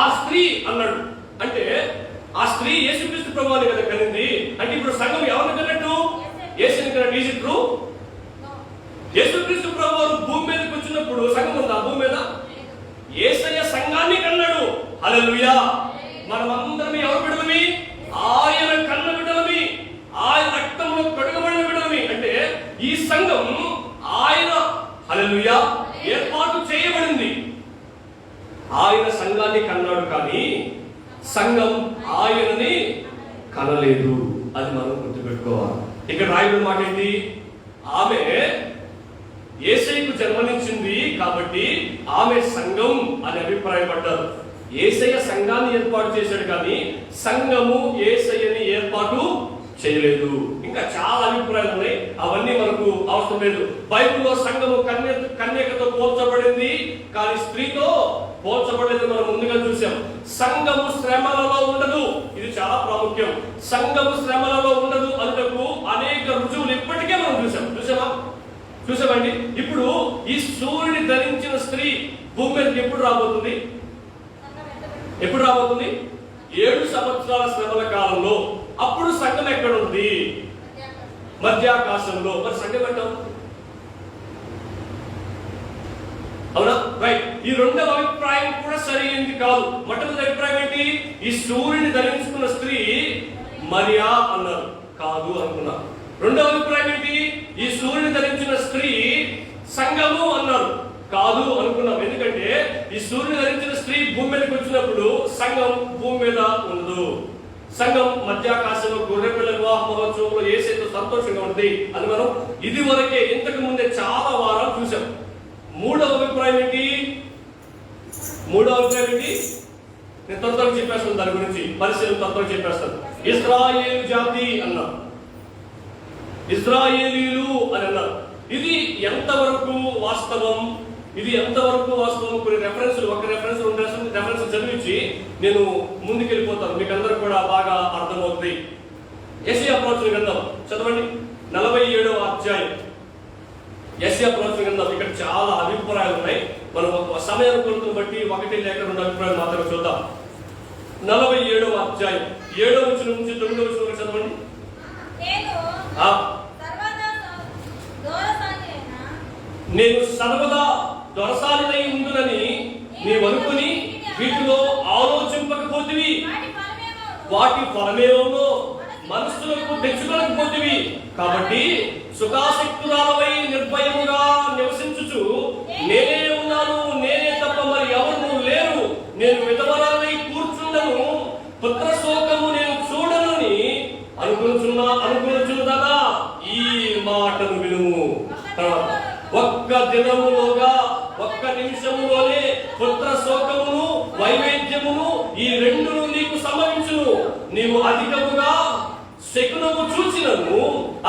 ఆ స్త్రీ అన్నాడు. అంటే ఆ స్త్రీ యేసుక్రీస్తు ప్రభువుని కదా కనింది. అంటే ఇప్పుడు సంఘం ఎవరిని కన్నట్టు? యేసుని కన్నట్టు. Is it true? యేసుక్రీస్తు ప్రభువు భూమి మీదకి వచ్చినప్పుడు సంఘం ఉందా భూమి మీద? యేసయ్య సంఘాన్ని కన్నాడు. హల్లెలూయా. మనమందరం ఎవరు బిడ్డలమి? ఆయన కన్న బిడ్డలమి, ఆయన రక్తంలో కడుగబడిన బిడ్డలమి. అంటే ఈ సంఘం ఆయన హల్లెలూయా ఏర్పాటు చేయబడింది. ఆయన సంఘాన్ని కన్నాడు, కానీ సంఘం ఆయనని కనలేదు. అది మనం గుర్తుపెట్టుకోవాలి. ఇక్కడ రాయబడిన మాట ఏంటి? ఆమె యేసయ్యకు జన్మనిచ్చింది కాబట్టి ఆమె సంఘం అని అభిప్రాయపడ్డారు. యేసయ్య సంఘాన్ని ఏర్పాటు చేశాడు, కానీ సంఘము యేసయ్యని ఏర్పాటు చేయలేదు. ఇంకా చాలా అభిప్రాయాలు ఉన్నాయి, అవన్నీ మనకు అవసరం లేదు. బైబిల్లో సంఘము కన్యకతో పోల్చబడింది, కానీ స్త్రీతో పోల్చబడేది మనం ముందుగా చూసాం. సంఘము శ్రమలలో ఉండదు, ఇది చాలా ప్రాముఖ్యం. సంఘము శ్రమలలో ఉండదు అందుకు అనేక రుజువులు ఇప్పటికే మనం చూసామండి. ఇప్పుడు ఈ సూర్యుని ధరించిన స్త్రీ భూమి మీదకి ఎప్పుడు రాబోతుంది? 7 సంవత్సరాల శ్రమల కాలంలో. అప్పుడు సంఘం ఎక్కడ ఉంది? మధ్యాకాశంలో. మరి సంఘం ఎక్కడ ఉంది? అవునా? రైట్. ఈ రెండవ అభిప్రాయం కూడా సరైనది కాదు. మొట్టమొదటి అభిప్రాయం ఏంటి? ఈ సూర్యుని ధరించుకున్న స్త్రీ మరియా అన్నారు, కాదు అనుకున్నారు. రెండవ అభిప్రాయం ఏంటి? ఈ సూర్యుని ధరించిన స్త్రీ సంఘము అన్నారు, కాదు అనుకున్నాం. ఎందుకంటే ఈ సూర్యుని ధరించిన స్త్రీ భూమి మీదకి వచ్చినప్పుడు సంఘం భూమి మీద ఉండదు. సంఘం మధ్యాకాశంలో గొర్రెపిల్ల వివాహ మహోత్సవంలో యేసుతో సంతోషంగా ఉంది అని మనం ఇది వరకే ఇంతకు ముందే చాలా వారాలు చూసాం. మూడవ అభిప్రాయం ఏంటి? నేను త్వరగా చెప్పేస్తాను, దాని గురించి పరిశీలన త్వరగా చెప్పేస్తాను. ఇశ్రాయేలు జాతి అన్నారు, ఇశ్రాయేలీలు అని అన్నారు. ఇది ఎంతవరకు వాస్తవం? కొన్ని రెఫరెన్స్లు, ఒక రెఫరెన్స్ 2 రెఫరెన్స్ చదివించి నేను ముందుకెళ్ళిపోతాను, మీకు అందరూ కూడా బాగా అర్థమవుతుంది. యెషయా ప్రవచన గ్రంథం చదవండి, 47వ అధ్యాయం. యెషయా ప్రవచన గ్రంథం. ఇక్కడ చాలా అభిప్రాయాలు ఉన్నాయి, మనం ఒక సమయాన్ని కొలతను బట్టి 1 లేక 2 అభిప్రాయాలు మాత్రమే చూద్దాం. 47వ అధ్యాయం 7వ వచనం నుంచి 9వ వచనం వరకు చదవండి. నేను సర్వదా దొరసాలినై ఉండునని నీవనుకుని వీటిలో ఆలోచింపకపోతివి, వాటి ఫలమేమో మనస్సులకు తెచ్చుకోలేకపోతివి. కాబట్టి సుఖాసక్తురాలవై నిర్భయముగా నివసించుచు నేనే ఉన్నాను, నేనే తప్ప మరి ఎవరు లేరు, నేను విధవరాలై కూర్చుండను, పుత్ర శోకము నేను చూడనని అనుకునుచున్నదా ఈ మాటను వినుము. ఒక్క దినములోగా, ఒక్క నిమిషములోనే పుత్ర శోకమును వైవేద్యమును ఈ రెండును నీకు సంభవించును. నీవు అధికముగా శకునము చూచినను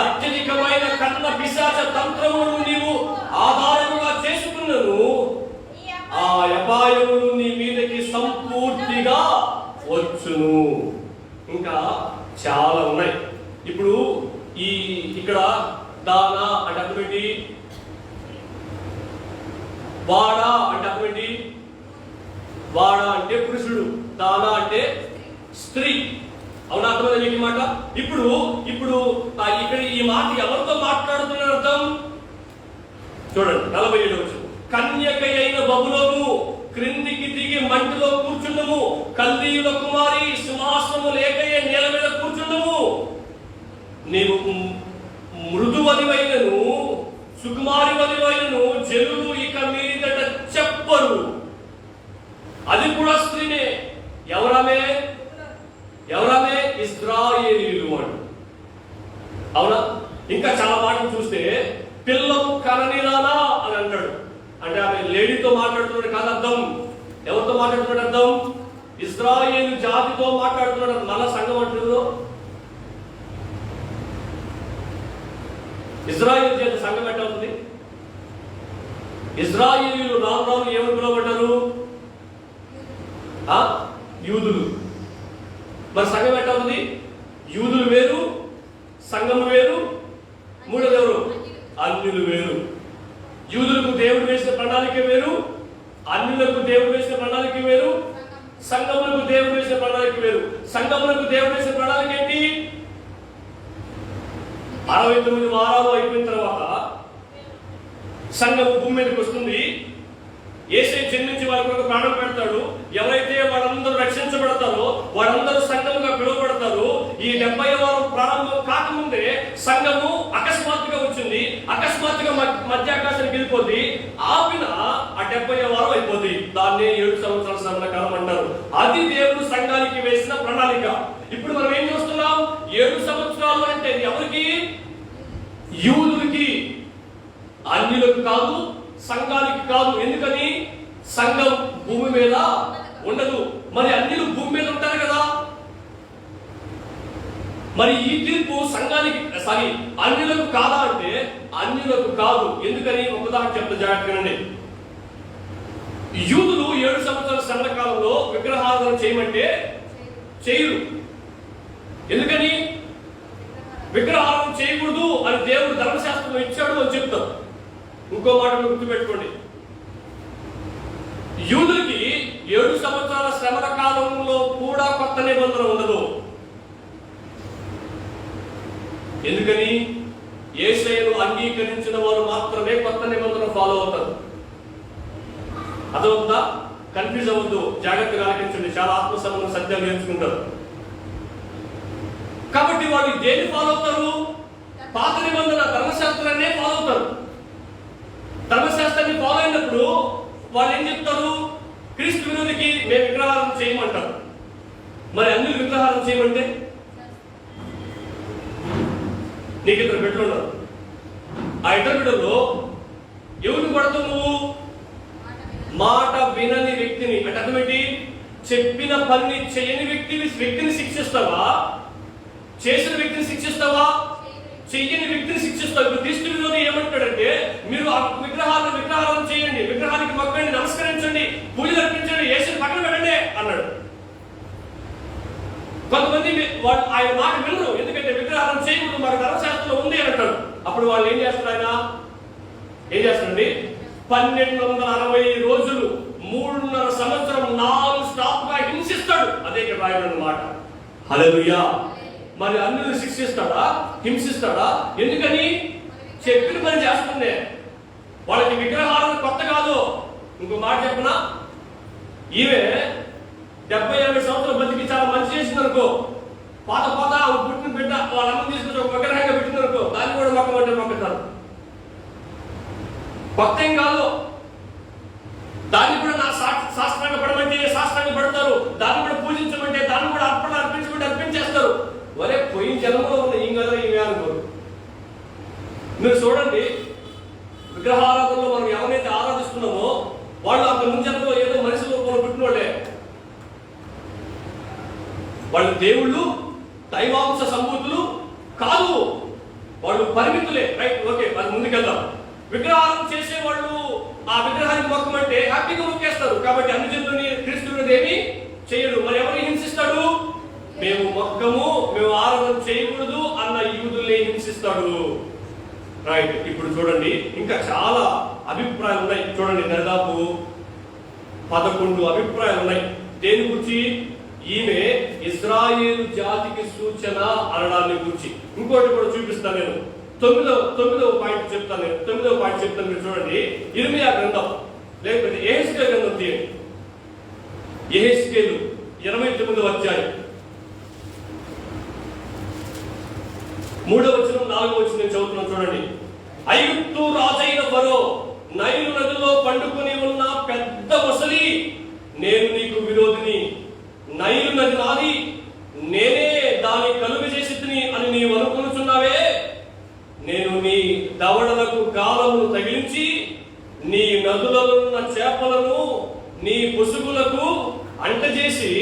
అత్యధికమైన కన్న పిశాచ తంత్రమును నీవు ఆధారముగా చేసుకున్నను ఆ అపాయములు నీ మీదకి సంపూర్తిగా వచ్చును. ఇంకా చాలా ఉన్నాయి. ఇప్పుడు ఇక్కడ దానా అంటే అర్థమేంటి? వాడా అంటే అర్థమేంటి? వాడా అంటే పురుషుడు, దానా అంటే స్త్రీ. అవునా? అర్థమైంది మీకు మాట? ఇప్పుడు ఇక్కడ ఈ మాట ఎవరితో మాట్లాడుతున్నారు అర్థం చూడండి. 47వ వచనం. కన్యక అయిన బబులోను క్రిందికి దిగి మంటిలో కూర్చుండము, కల్దీయుల కుమారి సింహాసనము లేకయే నేల మీద కూర్చుండము. నీవు మృదువదివైనను సుకుమారి వదివైనను జనులు ఇక మీదట చెప్పరు. అది కూడా స్త్రీనే. ఎవరామే? ఇశ్రాయేలీయులు అని. అవునా? ఇంకా చాలా మాటలు చూస్తే పిల్లలు కననిరానా అని అంటాడు. అంటే ఆమె లేడీతో మాట్లాడుతున్నాడు కాదు అర్థం. ఎవరితో మాట్లాడుతున్నాడు అర్థం? ఇశ్రాయేలు జాతితో మాట్లాడుతున్నాడు. మన సంఘం అంటున్నారు. ఇజ్రాయేల్ జాతి సంఘం ఎట్లా ఉంది? ఇజ్రాయేలీయులు రాను ఏమని పిలువబడ్డారు? యూదులు. మరి సంఘం ఎట్లా ఉంది? యూదులు వేరు, సంఘం వేరు, మూడోది ఎవరు? అన్యులు వేరు. యూదులకు దేవుడు వేసిన ప్రణాళిక వేరు, అన్యులకు దేవుడు వేసిన ప్రణాళిక వేరు, సంఘములకు దేవుడు వేసిన ప్రణాళిక వేరు. సంఘములకు దేవుడు వేసిన ప్రణాళిక ఏంటి? 69 వారాలు అయిపోయిన తర్వాత సంఘము భూమి మీదకి వస్తుంది. యేసే జన్మించి వారి కొరకు ప్రాణం పెడతాడు. ఎవరైతే వాళ్ళందరూ రక్షించబడతారో వాళ్ళందరూ సంఘముగా పిలువబడతారు. ఈ 70వ వారం ప్రారంభం కాకముందే సంఘము అకస్మాత్తుగా వచ్చింది. అకస్మాత్తుగా మధ్యాకాశానికి వెళ్ళిపోద్ది. ఆపిన ఆ 70వ వారం అయిపోద్ది. దాన్నే 7 సంవత్సరాల శ్రమల కాలం అంటారు. అది దేవుడు సంఘానికి వేసిన ప్రణాళిక. ఇప్పుడు మనం ఏం చూస్తున్నాం? 7 సంవత్సరాలు అంటే ఎవరికి? యూదులకి, అన్యులకు కాదు, సంఘానికి కాదు. ఎందుకని? సంఘం భూమి మీద ఉండదు. మరి అన్యులు భూమి మీద ఉంటారు కదా. మరి ఈ తీర్పు సంఘానికి అన్యులకు కాదా అంటే అన్యులకు కాదు. ఎందుకని ఒక ఉదాహరణ చెప్తా జాగ్రత్తగానండి. యూదులు 7 సంవత్సరాల శ్రమల కాలంలో విగ్రహారాధన చేయమంటే చేయరు. ఎందుకని? విగ్రహారాధన చేయకూడదు అని దేవుడు ధర్మశాస్త్రంలో ఇచ్చాడు అని చెప్తారు. ఇంకో మాట గుర్తుపెట్టుకోండి, యూదులకి 7 సంవత్సరాల శ్రమల కాలంలో కూడా కొత్త నిబంధన ఉండదు. ఎందుకని? యేసయ్యను అంగీకరించిన వారు మాత్రమే కొత్త నిబంధన ఫాలో అవుతారు. అదవుతుందా? కన్ఫ్యూజ్ అవ్వద్దు, జాగ్రత్తగా ఆలకించండి. చాలా ఆత్మ సంబంధం సత్యాలు నేర్చుకుంటారు. కాబట్టి వాళ్ళు దేన్ని ఫాలో అవుతారు? పాత నిబంధన ధర్మశాస్త్రాన్నే ఫాలో అవుతారు. ధర్మశాస్త్రాన్ని ఫాలో అయినప్పుడు వాళ్ళు ఏం చెప్తారు? క్రీస్తు విరోధికి మేము విగ్రహాలను చేయమంటారు. మరి అన్ని విగ్రహాలను చేయమంటే నీకు 2 బిడ్డలు ఉన్నారు. ఆ 2 బిడ్డల్లో ఎవరిని పడతావు నువ్వు? మాట వినని వ్యక్తిని. అంటే అర్థమేంటి? చెప్పిన పని చేయని వ్యక్తిని శిక్షిస్తావా? చేసిన వ్యక్తిని శిక్షిస్తావా? చెయ్యని వ్యక్తిని శిక్షిస్తావు. ఇప్పుడు క్రీస్తు విరోధి ఏమంటాడంటే మీరు ఆ విగ్రహాలను చేయండి, విగ్రహానికి మొక్కండి, నమస్కరించండి, పూజలు అర్పించండి, యేసుని పక్కన పెట్టండి అన్నాడు. కొంతమంది ఆయన మాట వినరు. ఎందుకంటే విగ్రహాలను చేయకూడదు, మాకు ధర్మశాస్త్రంలో ఉంది అని అంటాడు. అప్పుడు వాళ్ళు ఏం చేస్తారు? ఆయన ఏం చేస్తారండి? 1260 రోజులు 3.5 సంవత్సరం 4 స్టాప్ గా హింసిస్తాడు. అదే ఇక్కడ రాయబడిన మాట. హల్లెలూయా. మరి అన్యులను శిక్షిస్తాడా? హింసిస్తాడా? ఎందుకని? చెప్పిన పని చేస్తుండే. వాళ్ళకి విగ్రహాలను కొత్త కాదు. ఇంకో మాట చెప్పనా, ఈమె 70-80 సంవత్సరాలు బతికి చాలా మంచి చేసింది అనుకో, పాత పుట్టిన బిడ్డ వాళ్ళ అమ్మ తీసుకొచ్చి ఒక విగ్రహంగా పెట్టింది అనుకో, దాన్ని కూడా మొక్కమంటే మొక్కుతారు. కొత్త ఏం కాదు. దాన్ని కూడా నా శాస్త్రాన్ని పడమంటే శాస్త్రాన్ని పడతారు, దాన్ని కూడా పూజించమంటే దాన్ని కూడా అర్పించమంటే అర్పించేస్తారు. ఒరే పోయిన జన్మలో ఉన్న ఈ కదా ఇవే అనుకోరు. మీరు చూడండి, విగ్రహారాధనలో మనం ఎవరైతే ఆరాధిస్తున్నామో వాళ్ళు అంత ముంజంలో ఏదో మనిషి రూపంలో పుట్టిన వాళ్ళే. వాళ్ళు దేవుళ్ళు, దైవాంశ సంభూతులు కాదు, వాళ్ళు పరిమితులే. రైట్, ఓకే, అది ముందుకెళ్దాం. విగ్రహాలను చేసే వాళ్ళు ఆ విగ్రహానికి మొక్కమంటే హ్యాపీగా మొక్కేస్తారు. కాబట్టి అన్ని జంతువుని క్రీస్తుని ఏమి చేయడు. మరి ఎవరిని హింసిస్తాడు? మేము మొక్కము, మేము ఆరాధన చేయకూడదు అన్న యూదుల్ని హింసిస్తాడు. రైట్, ఇప్పుడు చూడండి, ఇంకా చాలా అభిప్రాయాలు ఉన్నాయి. చూడండి, దాదాపు 11 అభిప్రాయాలు ఉన్నాయి. దేని గురించి? ఈమె ఇజ్రాయేలు జాతికి సూచన అనడాన్ని గురించి. ఇంకోటి కూడా చూపిస్తాను నేను. 9వ పాయింట్ చెప్తాను నేను. 9వ పాయింట్ చెప్తాను, మీరు చూడండి. ఇర్మియా గ్రంథం లేకపోతే యెహెజ్కేలు గ్రంథం తీయండి. యెహెజ్కేలు 29వ అధ్యాయం 3వ వచనం 4వ వచనం నేను చదువుతున్నాను చూడండి. ఐగుప్తు రాజైన ఫరో, నైలు నదిలో పండుకొని ఉన్న పెద్ద మొసలి, నేను నీకు విరోధిని. నైలు నది నాది, నేనే దాని కలుగు చేసితిని అని నీవు అనుకొనుచున్నావే. నేను నీ దవడలకు గాలమును తగిలించి నీ నదులనున్న చేపలను నీ పొసుగులకు అంటజేసి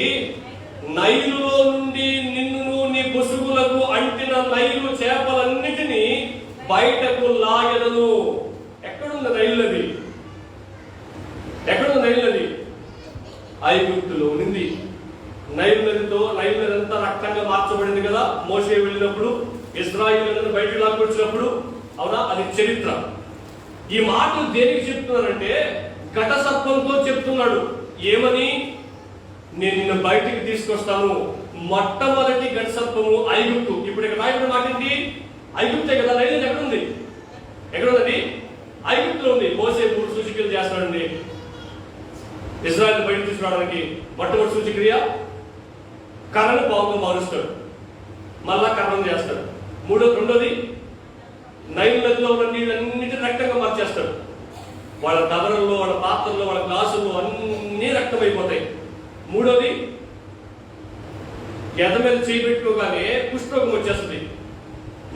నైలులో నుండి నిన్ను నీ పొసుగులకు అంటిన నైలు చేపలన్నిటినీ బయటకు లాగెదను. ఎక్కడుంది నైలు నది? ఎక్కడుంది నైలు నది? ఐగుప్తులో ఉంది. నైలు నది అంతా రక్తంగా మార్చబడింది కదా మోషే వెళ్ళినప్పుడు, ఇశ్రాయేలులను బయటకు లాక్కొచ్చినప్పుడు. అవునా? అది చరిత్ర. ఈ మాటలు దేనికి చెప్తున్నారంటే ఘట సర్పంతో చెప్తున్నాడు. ఏమని? నేను నిన్ను బయటికి తీసుకొస్తాను. మొట్టమొదటి ఘట సర్పము ఐగుప్తు. ఇప్పుడు ఇక్కడ రాయబడిన మాట ఏంటి? ఐగుప్తే కదా. నైలు ఎక్కడుంది? ఎక్కడుందండి? ఐగుప్తులో ఉంది. మోషే 3 సూచక్రియలు చేస్తాడండి ఇశ్రాయేలు బయటకు తీసుకురావడానికి. మొట్టమొదటి సూచక్రియ కర్రను పాముగా మారుస్తాడు, మళ్ళా కర్రను చేస్తాడు. రెండోది నైలు నదిలో ఉన్న నీళ్ళన్నిటిని రక్తంగా మార్చేస్తాడు. వాళ్ళ దవరల్లో, వాళ్ళ పాత్రల్లో, వాళ్ళ గ్లాసుల్లో అన్నీ రక్తమైపోతాయి. మూడోది ఎద మీద చేయి పెట్టుకోగానే కుష్ఠరోగం వచ్చేస్తుంది,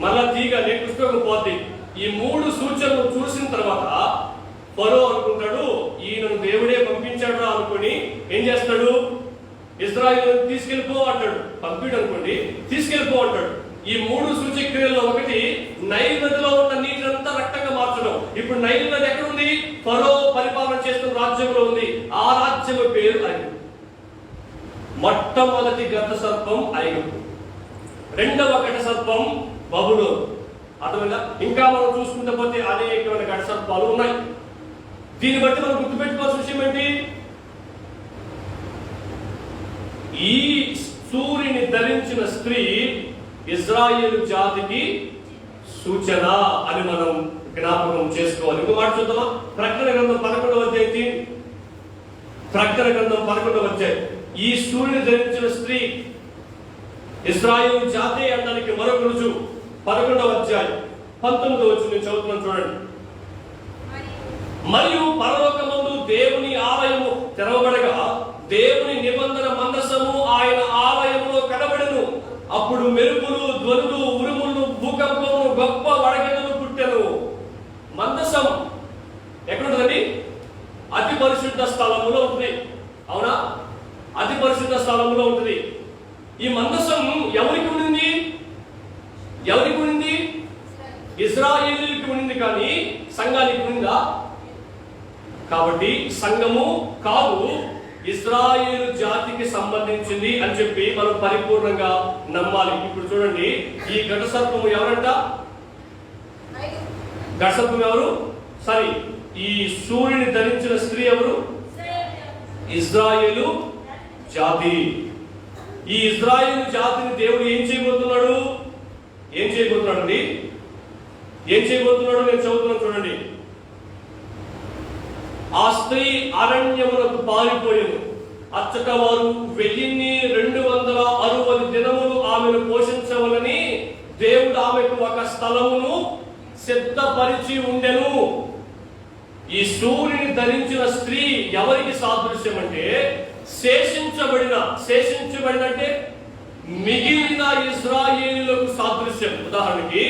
మళ్ళా తీయగానే కుష్ఠరోగం పోద్ది. ఈ 3 సూచనలు చూసిన తర్వాత ఫరో అనుకుంటాడు, ఈయనను దేవుడే పంపించాడు అనుకుని ఏం చేస్తాడు? ఇశ్రాయేలును తీసుకెళ్ళిపో అంటాడు. పంపిడు అనుకోండి, తీసుకెళ్ళిపో అంటాడు. ఈ 3 సూచక్రియల్లో ఒకటి నైల్ నదిలో ఉన్న నీటినంతా రక్తంగా మార్చడం. ఇప్పుడు నైల్ నది ఎక్కడుంది? ఫరో పరిపాలన చేస్తున్న రాజ్యంలో ఉంది. ఆ రాజ్యం పేరు ఐగుప్తు. మొట్టమొదటి ఘట సర్పం ఐగుప్తు, రెండవ ఘట సర్పం బబులోను. అర్థమైందా? ఇంకా మనం చూసుకుంటే పోతే అనేకమైన ఘట సర్పాలు ఉన్నాయి. దీన్ని బట్టి మనం గుర్తుపెట్టుకోవాల్సిన విషయం ఏంటి? ఈ సూర్యుని ధరించిన స్త్రీ ఇజ్రాయేలు జాతికి సూచన అని మనం జ్ఞాపకం చేసుకోవాలి. ఇంకో మాట చూద్దామా? ప్రకటన గ్రంథం 11వ అధ్యాయం. ప్రకటన గ్రంథం 11వ అధ్యాయం. ఈ సూర్యుని ధరించిన స్త్రీ ఇజ్రాయేలు జాతి అనడానికి మరొక రుజువు 11వ అధ్యాయం 19వ వచనం నేను చదువుతున్నాను, చూడండి. మరియు పరలోకమందు దేవుని ఆలయము తెరవబడగా దేవుని నిబంధన మందసము ఆయన ఆలయములో కనబడెను. అప్పుడు మెరుపులు, ధ్వనులు, ఉరుములు, భూకంపము, గొప్ప వడగండ్లు పుట్టెను. మందసం ఎక్కడుంటుందండి? అతి పరిశుద్ధ స్థలములో ఉంటుంది. అవునా? అతి పరిశుద్ధ స్థలములో ఉంటుంది. ఈ మందసం ఎవరికి ఉండింది? ఎవరికి ఉండింది? ఇజ్రాయేలీయులకు ఉండింది, కానీ సంఘానికి ఉండిందా? కాబట్టి సంఘము కాదు, ఇజ్రాయేలు జాతికి సంబంధించింది అని చెప్పి మనం పరిపూర్ణంగా నమ్మాలి. ఇప్పుడు చూడండి, ఈ ఘట సర్పము ఎవరంట? ఘట సర్పం ఎవరు? సరే, ఈ సూర్యుని ధరించిన స్త్రీ ఎవరు? ఇజ్రాయేలు జాతి. ఈ ఇజ్రాయేలు జాతిని దేవుడు ఏం చేయబోతున్నాడు? ఏం చేయబోతున్నాడు అండి? ఏం చేయబోతున్నాడు? నేను చదువుతున్నాను, చూడండి. ఆ స్త్రీ అరణ్యమునకు పారిపోయెను. అచ్చట వారు 1260 దినములు ఆమెను పోషించవలని దేవుడు ఆమెకు ఒక స్థలమును సిద్ధపరిచి ఉండెను. ఈ సూర్యుని ధరించిన స్త్రీ ఎవరికి సాదృశ్యం అంటే శేషించబడిన అంటే మిగిలిన ఇజ్రాయేలీయులకు సాదృశ్యం. ఉదాహరణకి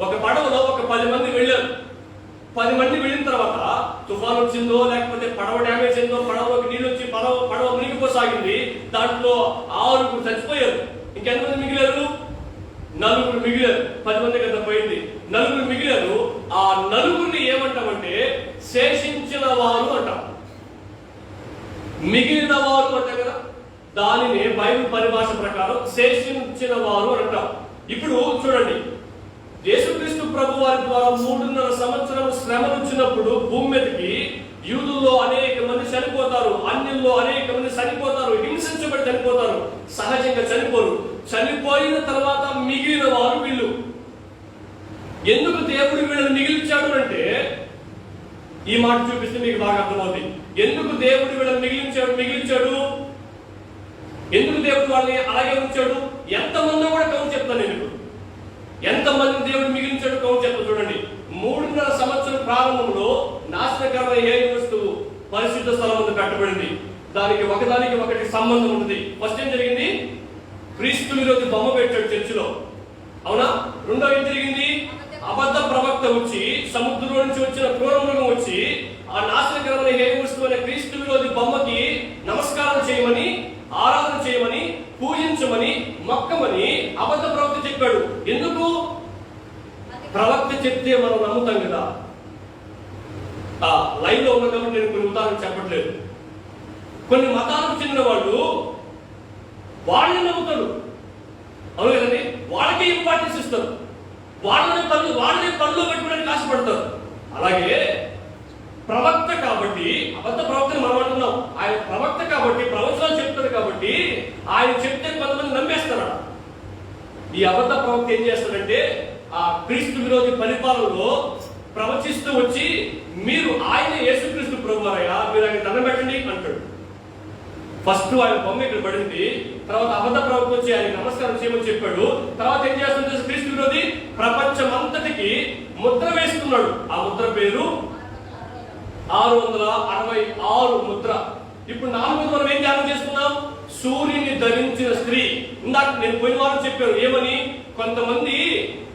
ఒక పడవలో ఒక 10 మంది వెళ్ళారు. 10 మంది వెళ్ళిన తర్వాత తుఫాను వచ్చిందో, లేకపోతే పడవ డ్యామేజ్ అయిందో, పడవలోకి నీళ్ళు వచ్చి పడవ మునిగిపోసాగింది. దాంట్లో 6 చచ్చిపోయారు. ఇంకెంతమంది మిగిలారు? 4 మిగిలారు. 10 మంది కదా పోయింది, 4 మిగిలారు. ఆ 4 ఏమంటామంటే శేషించిన వారు అంటాం. మిగిలిన వారు అంటాం కదా, దానిని బైబిల్ పరిభాష ప్రకారం శేషించిన వారు అంటాం. ఇప్పుడు చూడండి, యేసుక్రీస్తు ప్రభు వారి ద్వారా 3.5 సంవత్సరం శ్రమలు వచ్చినప్పుడు భూమి మీదకి యూదుల్లో అనేక మంది చనిపోతారు, అన్యుల్లో అనేక మంది చనిపోతారు, హింసించబడి చనిపోతారు. సహజంగా చనిపోరు. చనిపోయిన తర్వాత మిగిలిన వారు వీళ్ళు. ఎందుకు దేవుడు వీళ్ళని మిగిలించాడు అంటే, ఈ మాట చూపిస్తే మీకు బాగా అర్థమవుతుంది. ఎందుకు దేవుడు వీళ్ళని మిగిలించాడు? ఎందుకు దేవుడు వాళ్ళని అలాగే ఉంచాడు? ఎంతమంది కూడా కౌంట్ చెప్తాను నేను. ఎంతమంది దేవుడు మిగిలించాడు కౌంట్ చెప్తా, చూడండి. 3.5 సంవత్సరం ప్రారంభంలో నాశనకరమైన ఏ వస్తువు పరిశుద్ధ స్థలం ముందు కట్టబడింది. దానికి ఒకటి సంబంధం ఉంటుంది. ఫస్ట్ ఏం జరిగింది? క్రీస్తు విరోధి బొమ్మ పెట్టాడు చర్చిలో. అవునా? రెండో ఏం జరిగింది? అబద్ధ ప్రవక్త వచ్చి, సముద్రం నుంచి వచ్చిన క్రూరమృగం వచ్చి ఆ నాశనకరమైన ఏ వస్తువు అనే క్రీస్తు విరోధి బొమ్మకి నమస్కారం చేయమని, ఆరాధన చేయమని, పూజించమని, మొక్కమని అబద్ధ ప్రవక్త చెప్పాడు. ఎందుకు? ప్రవక్త చెప్తే మనం నమ్ముతాం కదా. లైవ్ లో ఉన్న కాబట్టి నేను కొన్ని ఉదాహరణలు చెప్పట్లేదు. కొన్ని మతాలకు చెందిన వాళ్ళు వాళ్ళని నమ్ముతారు. అవును కదండి? వాళ్ళకే ఇంపార్టెన్స్ ఇస్తారు. వాళ్ళనే పనులు పెట్టుకోవడానికి ఆశపడతారు. అలాగే ప్రవక్త కాబట్టి, అబద్ధ ప్రవక్తని మనం అంటున్నాం, ఆయన ప్రవక్త కాబట్టి, ప్రవచనాలు చెప్తాడు కాబట్టి ఆయన చెప్తే కొంతమంది నమ్మేస్తారు. ఈ అబద్ధ ప్రవక్త ఏం చేస్తాడంటే ఆ క్రీస్తు విరోధి పరిపాలనలో ప్రవచిస్తూ వచ్చి, మీరు ఆయన యేసుక్రీస్తు ప్రభువారయ్యా, మీరు ఆయన దండం పెట్టండి అంటాడు. ఫస్ట్ ఆయన బొమ్మ ఇక్కడ పడింది, తర్వాత అబద్ధ ప్రవక్త వచ్చి ఆయన నమస్కారం చేయమని చెప్పాడు. తర్వాత ఏం చేస్తుంది? క్రీస్తు విరోధి ప్రపంచమంతటికి ముద్ర వేస్తున్నాడు. ఆ ముద్ర పేరు 666 ముద్ర. ఇప్పుడు 4 మనం ఏం ధ్యానం చేసుకున్నాం? సూర్యుని ధరించిన స్త్రీ. ఇందాక నేను పోయిన వారం చెప్పాను ఏమని? కొంతమంది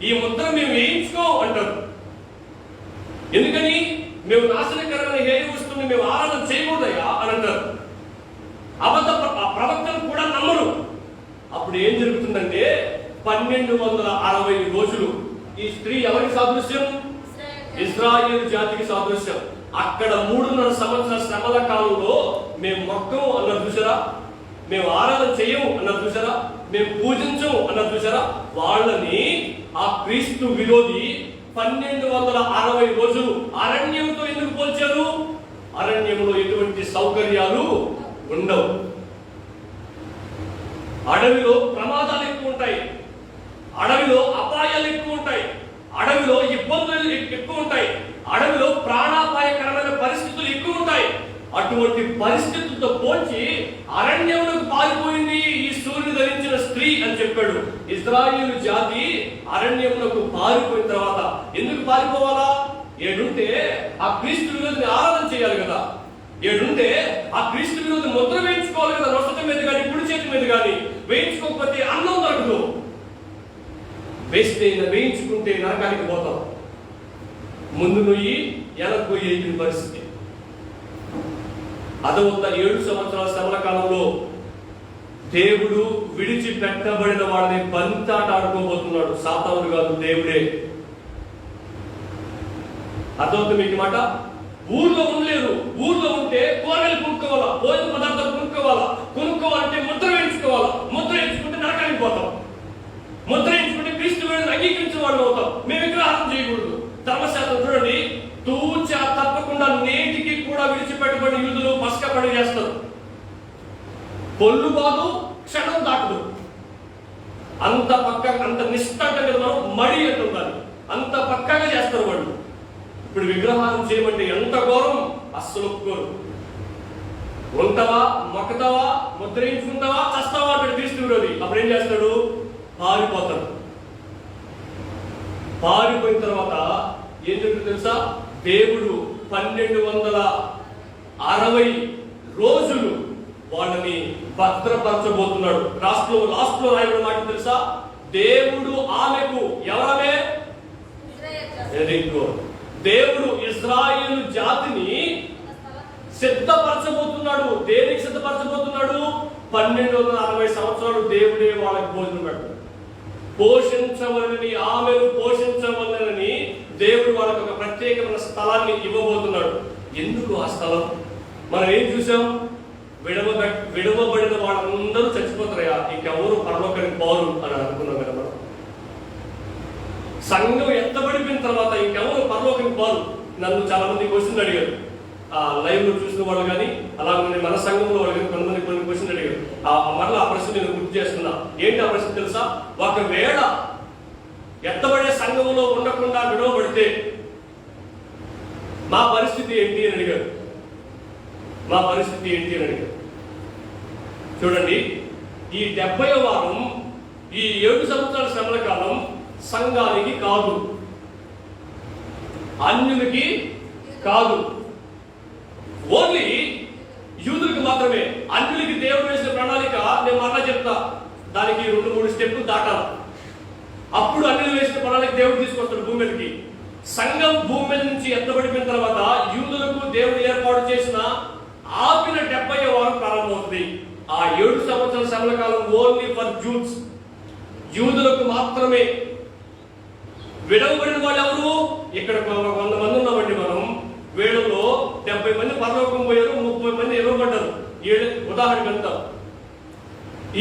ఈ ముద్ర మేము వేయించుకో అంటారు. ఎందుకని? మేము నాశనకరమైన ఏ వస్తువుని మేము ఆరాధన చేయకూడదయ్యా అని అంటారు. అబద్ధ ప్రవక్తలు కూడా నమ్మరు. అప్పుడు ఏం జరుగుతుందంటే 1260 రోజులు. ఈ స్త్రీ ఎవరికి సాదృశ్యం? ఇశ్రాయేలు జాతికి సాదృశ్యం. అక్కడ 3.5 సంవత్సరాల శ్రమల కాలంలో మేము మొక్కము అన్నది చూసారా, మేము ఆరాధన చేయము అన్నది చూసారా, మేము పూజించము అన్నది చూసారా. వాళ్ళని ఆ క్రీస్తు విరోధి 1260 రోజులు అరణ్యంతో ఎందుకు పోల్చారు? అరణ్యంలో ఎటువంటి సౌకర్యాలు ఉండవు, అడవిలో ప్రమాదాలు ఎక్కువ ఉంటాయి, అడవిలో అపాయాలు ఎక్కువ ఉంటాయి, అడవిలో ఇబ్బందులు ఎక్కువ ఉంటాయి, అడవిలో ప్రాణాపాయకరమైన పరిస్థితులు ఎక్కువ ఉంటాయి. అటువంటి పరిస్థితులతో పోల్చి అరణ్యంలోకి పారిపోయింది ఈ సూర్యుని ధరించిన స్త్రీ అని చెప్పాడు. ఇశ్రాయేలు జాతి అరణ్యంలోకి పారిపోయిన తర్వాత ఎందుకు పారిపోవాలా? ఏడుంటే ఆ క్రీస్తు విరోధిని ఆరాధన చేయాలి కదా, ఏడుంటే ఆ క్రీస్తు విరోధి ముద్ర వేయించుకోవాలి కదా, నొసటి మీద కానీ కుడి చేతి మీద కానీ. వేయించుకోకపోతే అన్నం దొరకదు, వేయించుకుంటే నరకానికి పోతాం. ముందు నుయ్యి వెనక్కు పోయి పరిస్థితి. అదవున్న 7 సంవత్సరాల శ్రమల కాలంలో దేవుడు విడిచిపెట్టబడిన వాడిని బంతాట ఆడుకోబోతున్నాడు. సాతానుడు కాదు, దేవుడే. అర్థమవుతుంది మీకు మాట? ఊర్లో ఉండలేరు, ఊర్లో ఉంటే కూరగాయలు కొనుక్కోవాలా, భోజన పదార్థాలు కొనుక్కోవాలంటే ముద్ర వేయించుకోవాలా, ముద్ర వేయించుకుంటే నరకానికి పోతాం, ముద్ర వేయించుకుంటే క్రీస్తు వేడిని అంగీకరించిన వాళ్ళు అవుతాం. మేము విగ్రహారం చేయకూడదు. ధర్మశాస్త్రం చూడండి, తూచా తప్పకుండా నేటికి కూడా విడిచిపెట్టబడిన యూదులు పస్కా పండుగ చేస్తారు. పొల్లు బాదు, క్షణం దాటదు. అంత పక్కగా, అంత నిష్ఠంగా మనం మడి అంటున్నారు, అంత పక్కగా చేస్తారు వాళ్ళు. ఇప్పుడు విగ్రహారం చేయమంటే ఎంత ఘోరం, అస్సలు ఒప్పుకోరు. ఉంటావా, మొక్కతావా, ముద్రించుకుంటావా, చస్తావా అంటాడు క్రీస్తు విరోధి. అప్పుడు ఏం చేస్తాడు? పారిపోతాడు. పారిపోయిన తర్వాత ఏం జరుగుతుంది తెలుసా? దేవుడు 1260 రోజులు వాళ్ళని భద్రపరచబోతున్నాడు. లాస్ట్ లో రాయబడిన మాట తెలుసా? దేవుడు ఆమెకు, ఎవరమే? దేవుడు ఇశ్రాయేలు జాతిని సిద్ధపరచబోతున్నాడు. దేనికి సిద్ధపరచబోతున్నాడు? 1260 సంవత్సరాలు దేవుడే వాళ్ళకి భోజనం పెడతాడు. పోషించవలని, ఆమెను పోషించవలని దేవుడు వాళ్ళకి ఒక ప్రత్యేకమైన స్థలాన్ని ఇవ్వబోతున్నాడు. ఎందుకు ఆ స్థలం? మనం ఏం చూసాం? విడవబడిన వాళ్ళందరూ చచ్చిపోతారయ్యా, ఇంకెవరు పరలోకానికి పోరు అని అనుకున్నాం కదా మనం. సంఘం ఎత్తబడిపోయిన తర్వాత ఇంకెవరు పరలోకానికి పోరు. నన్ను చాలా మంది క్వశ్చన్ అడిగారు, ఆ లైవ్ లో చూసిన వాళ్ళు కానీ, అలాగే మన సంఘంలో వాళ్ళు కానీ కొంతమంది కొన్ని క్వశ్చన్ అడిగారు. మరలా ఆ ప్రశ్న నేను గుర్తు చేస్తున్నా. ఏంటి ఆ ప్రశ్న తెలుసా? ఒకవేళ ఎత్తబడే సంఘంలో ఉండకుండా విడవబడితే మా పరిస్థితి ఏంటి అని అడిగారు. మా పరిస్థితి ఏంటి అని అడిగారు. చూడండి, ఈ 70వ వారం, ఈ 7 సంవత్సరాల శ్రమల కాలం సంఘానికి కాదు, అన్యులకి కాదు, ఓన్లీ యూదులకు మాత్రమే. అన్యులకి దేవుడు వేసిన ప్రణాళిక నేను మరలా చెప్తా, దానికి 2-3 స్టెప్పులు దాటాలి. అప్పుడు అన్యులు వేసిన ప్రణాళిక దేవుడు తీసుకొస్తాడు భూమి మీదకి. సంఘం భూమి మీద నుంచి ఎత్తబడిపోయిన తర్వాత యూదులకు దేవుడు ఏర్పాటు చేసిన ఆపిన 70వ వారం ప్రారంభమవుతుంది. ఆ 7 సంవత్సరాల శ్రమల కాలం ఓన్లీ ఫర్ జూడ్స్, యూదులకు మాత్రమే. విడవబడిన వాళ్ళు ఎవరు? ఇక్కడ 100 మంది ఉన్నామండి మనం. వీళ్ళలో 70 మంది పరలోకం పోయారు, 30 మంది ఇవ్వబడ్డారు. ఉదాహరణకు వెళ్తాం,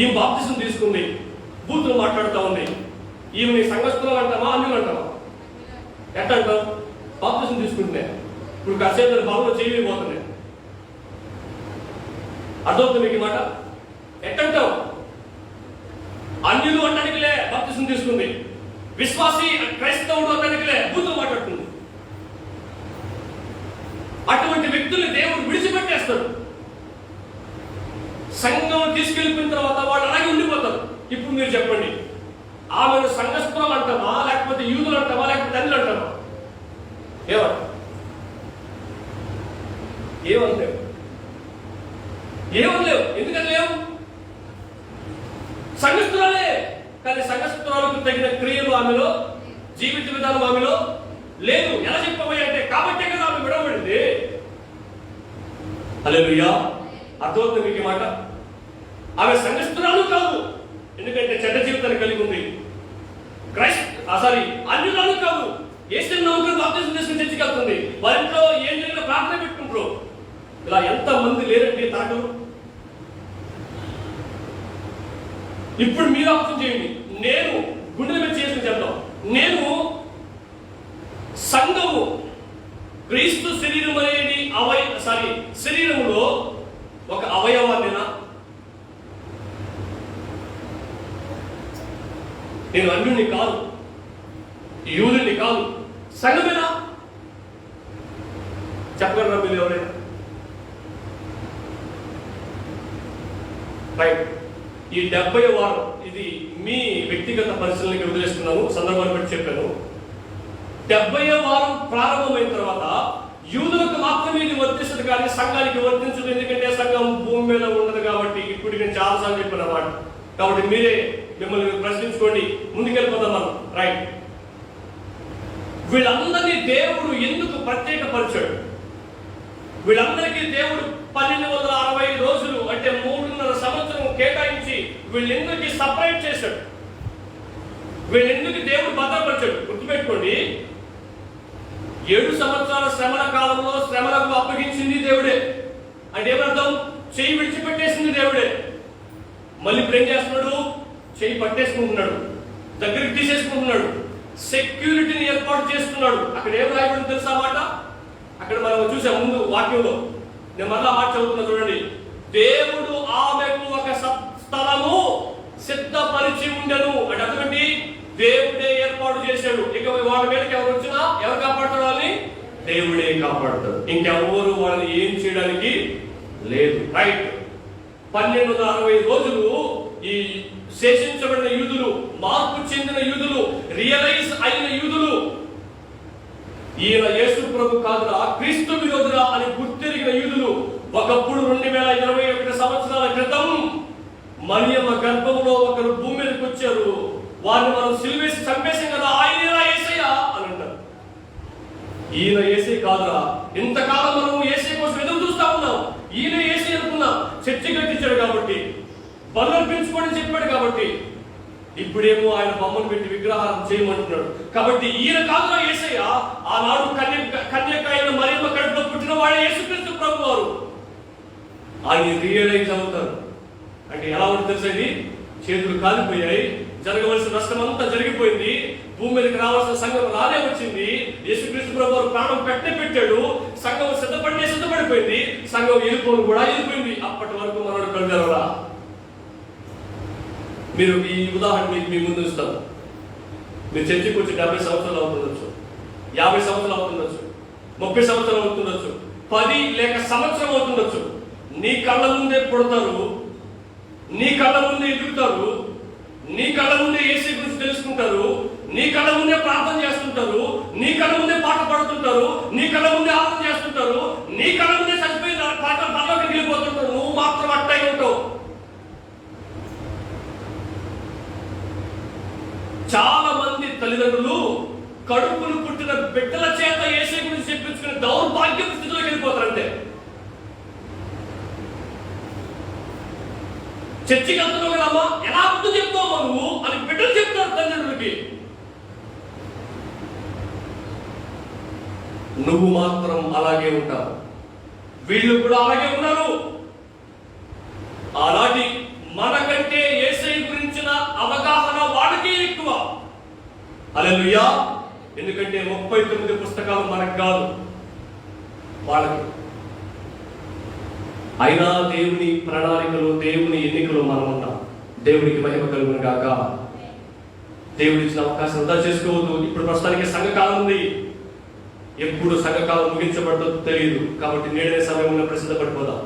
ఈ బాప్తిసం తీసుకుంది, బూతులు మాట్లాడుతూ ఉంది. ఈమె సంఘస్థులు అంటామా, అన్యులు అంటామా? ఎట్లా అంటాం? బాప్తిసం తీసుకుంటున్నాయి. ఇప్పుడు కాసేపు బాబులో చేయలేకపోతున్నాయి. అర్థమవుతుంది మీకు మాట? ఎట్టంటావు? అన్యులు అంటానికిలే బాప్తిసం తీసుకుంది, విశ్వాసి క్రైస్తవుడు అంటానికిలే బూతులు మాట్లాడుతుంది. అటువంటి వ్యక్తుల్ని దేవుడు విడిచిపెట్టేస్తాడు. సంఘం తీసుకెళ్ళిపోయిన తర్వాత వాళ్ళు అలాగే ఉండిపోతారు. ఇప్పుడు మీరు చెప్పండి, ఆమెను సంఘస్థులు అంటామా, లేకపోతే యూదులు అంటామా, లేకపోతే అన్యులు అంటామా? ఏమనలేవు. ఎందుకని లేవు? సంఘస్థురాలే, కానీ సంఘస్థురాలకు తగిన క్రియలు ఆమెలో, జీవిత విధానం ఆమెలో లేదు. ఎలా చెప్పబోయే అంటే కాబట్టే కదా ఆమె విడవబడింది. హల్లెలూయా. అర్థమవుతుంది మీకు మాట? ఆమె సంఘస్థురాలు కాదు, ఎందుకంటే చెడ్డ జీవితాన్ని కలిగి ఉంది. అన్యులను కాదు, యేసుని నమ్ముకుని బాప్తిజం తీసుకుని చర్చికి వెళ్తుంది. వారింట్లో ఏం జరిగినా ప్రార్థన పెట్టుకుంటారు. ఇలా ఎంత మంది లేరండి తరగలు. ఇప్పుడు మీరు ఆలోచన చేయండి. నేను గుండెల మీద చేసుకుని చెప్తాం, నేను సంఘము క్రీస్తు శరీరం అనేది శరీరంలో ఒక అవయవాన్నేనా? నేను అన్యుడిని కాదు, యూదుని కాదు, సంఘమేనా? చెప్పగలరా మీరు ఎవరైనా? రైట్. ఈ 70వ వారం ఇది మీ వ్యక్తిగత పరిశీలనకి వదిలేస్తున్నాను, సందర్భాన్ని బట్టి చెప్పాను. 70వ వారం ప్రారంభమైన తర్వాత యూదులకు మాత్రమే ఇది వర్తిస్తుంది, కానీ సంఘానికి వర్తించదు. ఎందుకంటే సంఘం భూమి మీద ఉండదు కాబట్టి. ఇప్పుడు నేను చాలాసార్లు చెప్పిన మాట కాబట్టి మీరే మిమ్మల్ని ప్రశ్నించుకోండి. ముందుకెళ్ళిపోతాం మనం. రైట్. వీళ్ళందరినీ దేవుడు ఎందుకు ప్రత్యేకపరిచాడు? వీళ్ళందరికీ దేవుడు 1260 రోజులు అంటే 3.5 సంవత్సరం కేటాయించి వీళ్ళెందుకు సపరేట్ చేశాడు? వీళ్ళెందుకు దేవుడు భద్రపరిచాడు? గుర్తుపెట్టుకోండి, 7 సంవత్సరాల శ్రమల కాలంలో శ్రమలకు అప్పగించింది దేవుడే. అంటే ఏమర్థం? చెయ్యి విడిచిపెట్టేసింది దేవుడే. మళ్ళీ ఇప్పుడు ఏం చేస్తున్నాడు? చెయ్యి పట్టేసుకుంటున్నాడు, దగ్గరికి తీసేసుకుంటున్నాడు, సెక్యూరిటీని ఏర్పాటు చేస్తున్నాడు. అక్కడ ఏం రాయబడి తెలుసా మాట? అక్కడ మనం చూసాం ముందు వాక్యంలో. నేను మళ్ళా మాట చదువుతున్నా చూడండి. దేవుడు ఆమెకు ఒక స్థలము సిద్ధపరిచి ఉండెను. అంటే అటువంటి దేవుడే ఏర్పాటు చేశాడు. ఇక వాళ్ళ మీదకి ఎవరు వచ్చినా ఎవరు కాపాడుతాడు? వాళ్ళని దేవుడే కాపాడుతాడు. ఇంకెవరు వాళ్ళని ఏం చేయడానికి లేదు. రైట్. 1260 రోజులు ఈ శేషించబడిన యూదులు, మార్పు చెందిన యూదులు, రియలైజ్ అయిన యూదులు, ఈయన యేసు ప్రభు కాదురా, క్రీస్తు విరోధురా అని గుర్తెరిగిన యూదులు ఒకప్పుడు 2021 సంవత్సరాల క్రితం మరియమ్మ గర్భంలో ఒకరు భూమి మీదకి వచ్చారు. వారిని మనం సిలువేసి చంపేసాం కదా, ఆయనేనా యేసయ్య అని అంటారు. ఈయన యేసే కాదురా, ఇంతకాలం మనం యేసే కోసం ఎదురు చూస్తా ఉన్నాం. ఈయన యేసే అనుకున్నాం. చర్చి కట్టించాడు కాబట్టి, బలులు పెంచుకోవడం చెప్పాడు కాబట్టి, ఇప్పుడేమో ఆయన బొమ్మను పెట్టి విగ్రహారం చేయమంటున్నాడు. కాబట్టి ఈయన కాదురా యేసయ్య. ఆనాడు కన్యక అయిన మరియమ్మ కడుపులో పుట్టిన వాడే యేసుక్రీస్తు ప్రభు వారు. ఆయన రియలైజ్ అవుతారు. అంటే ఎలా ఉంటుంది తెలుసా? ఇది చేతులు కాలిపోయాయి, జరగవలసిన నష్టం అంతా జరిగిపోయింది, భూమి మీదకి రావాల్సిన సంఘం రానే వచ్చింది, యేసుక్రీస్తు ప్రభు వారు ప్రాణం పెట్టాడు, సంఘం సిద్ధపడిపోయింది, సంఘం వెళ్ళిపోను కూడా వెళ్ళిపోయింది. అప్పటి వరకు మనోడు కలుగలరా? మీరు ఈ ఉదాహరణ మీ ముందు ఇస్తాను. మీరు చర్చికి వచ్చి 70 సంవత్సరాలు అవుతుండొచ్చు, 50 సంవత్సరాలు అవుతుండొచ్చు, 30 సంవత్సరాలు అవుతుండొచ్చు, 10 లేక సంవత్సరం అవుతుండొచ్చు. నీ కళ్ళ ముందే పుడతారు, నీ కళ్ళ ముందే ఎదుగుతారు, నీ కళ్ళ ముందే యేసు గురించి తెలుసుకుంటారు, నీ కళ్ళ ముందే ప్రార్థన చేస్తుంటారు, నీ కళ్ళ ముందే పాట పాడుతుంటారు, నీ కళ్ళ ముందే ఆరాధన చేస్తుంటారు, నీ కళ్ళ ముందే చచ్చిపోయిన పాట పరలోకి వెళ్ళిపోతుంటారు. నువ్వు మాత్రం అట్టే ఉంటావు. చాలా మంది తల్లిదండ్రులు కడుపును పుట్టిన బిడ్డల చేత యేసు గురించి చెప్పించుకుని దౌర్భాగ్య స్థితిలోకి వెళ్ళిపోతారంటే. చర్చికి వెళ్తున్నావు కదమ్మా, ఎలా అర్థం చెప్తావు నువ్వు అని బిడ్డలు చెప్తారు తల్లిదండ్రులకి. నువ్వు మాత్రం అలాగే ఉంటావు. వీళ్ళు కూడా అలాగే ఉన్నారు. అలాంటి మనకంటే యేసయ్య గురించిన అవగాహన వాడికే ఎక్కువ. హల్లెలూయా. ఎందుకంటే 39 పుస్తకాలు మనకు కాదు, వాళ్ళకి. అయినా దేవుని ప్రణాళికలు, దేవుని ఎన్నికలు మనం ఉంటాం. దేవునికి మహిమ కలుగును గాక. దేవుడు ఇచ్చిన అవకాశం వృధా చేసుకోవద్దు. ఇప్పుడు ప్రస్తుతానికి సంఘకాలం ఉంది. ఎప్పుడు సంఘకాలం ముగించబడ్డదో తెలియదు. కాబట్టి నేడే సమయం ఉన్నప్పుడు సిద్ధపడిపోదాం.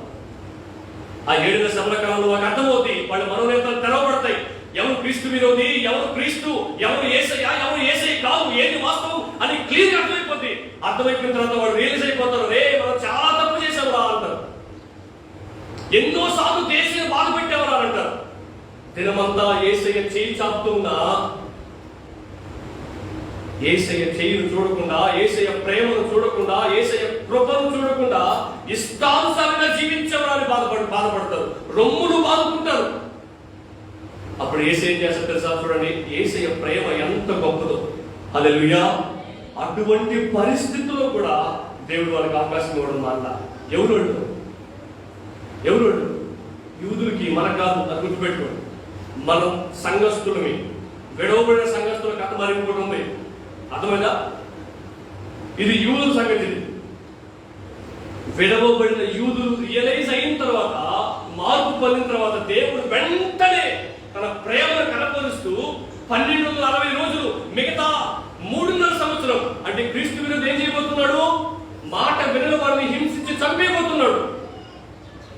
ఆ 7 శ్రమల కాలంలో వాళ్ళకి అర్థమవుతుంది. వాళ్ళ మనోనేతలు తెరవబడతాయి. ఎవరు క్రీస్తు విరోధి, ఎవరు క్రీస్తు, ఎవరు యేసయ్య, ఎవరు యేసయ్య కాదు, ఏది వాస్తవం అని క్లియర్ గా అర్థమైపోతుంది. అర్థమైపోయిన తర్వాత వాళ్ళు రియలైజ్ అయిపోతారు, రే మనం చాలా తప్పు చేసాము రా అంటారు. ఎన్నో సార్లు దేశాన్ని బాధ పెట్టేవారు అంటారు. దినమంతా యేసయ్య చేయి చాపుతున్నా, యేసయ్య చేయిని చూడకుండా, యేసయ్య ప్రేమను చూడకుండా, యేసయ్య కృపను చూడకుండా ఇష్టానుసారంగా జీవించేవారని బాధపడతారు, రొమ్మును బాదుకుంటారు. అప్పుడు యేసయ్య ఏం చేస్తారు తెలుసా? చూడండి, యేసయ్య ప్రేమ ఎంత గొప్పదో. హల్లెలూయా. అటువంటి పరిస్థితుల్లో కూడా దేవుడు వాళ్ళకి అవకాశం ఇవ్వడం మాట. ఎవరు యూదులకి, మన కాదు, అది గుర్తుపెట్టుకోండి. మనం సంఘస్థులమి, విడవబడిన సంఘస్థుల కథ మరిగిపోవడం ఉంది. అర్థమైందా? ఇది యూదుల సంగతి. విడవబడిన యూదులు రియలైజ్ అయిన తర్వాత, మార్పు పొందిన తర్వాత దేవుడు వెంటనే తన ప్రేమను కనపరుస్తూ 1260 రోజులు, మిగతా 3.5 సంవత్సరం అంటే క్రీస్తు విరోధి ఏం చేయబోతున్నాడు? మాట వినల వారిని హింసించి చంపేయబోతున్నాడు.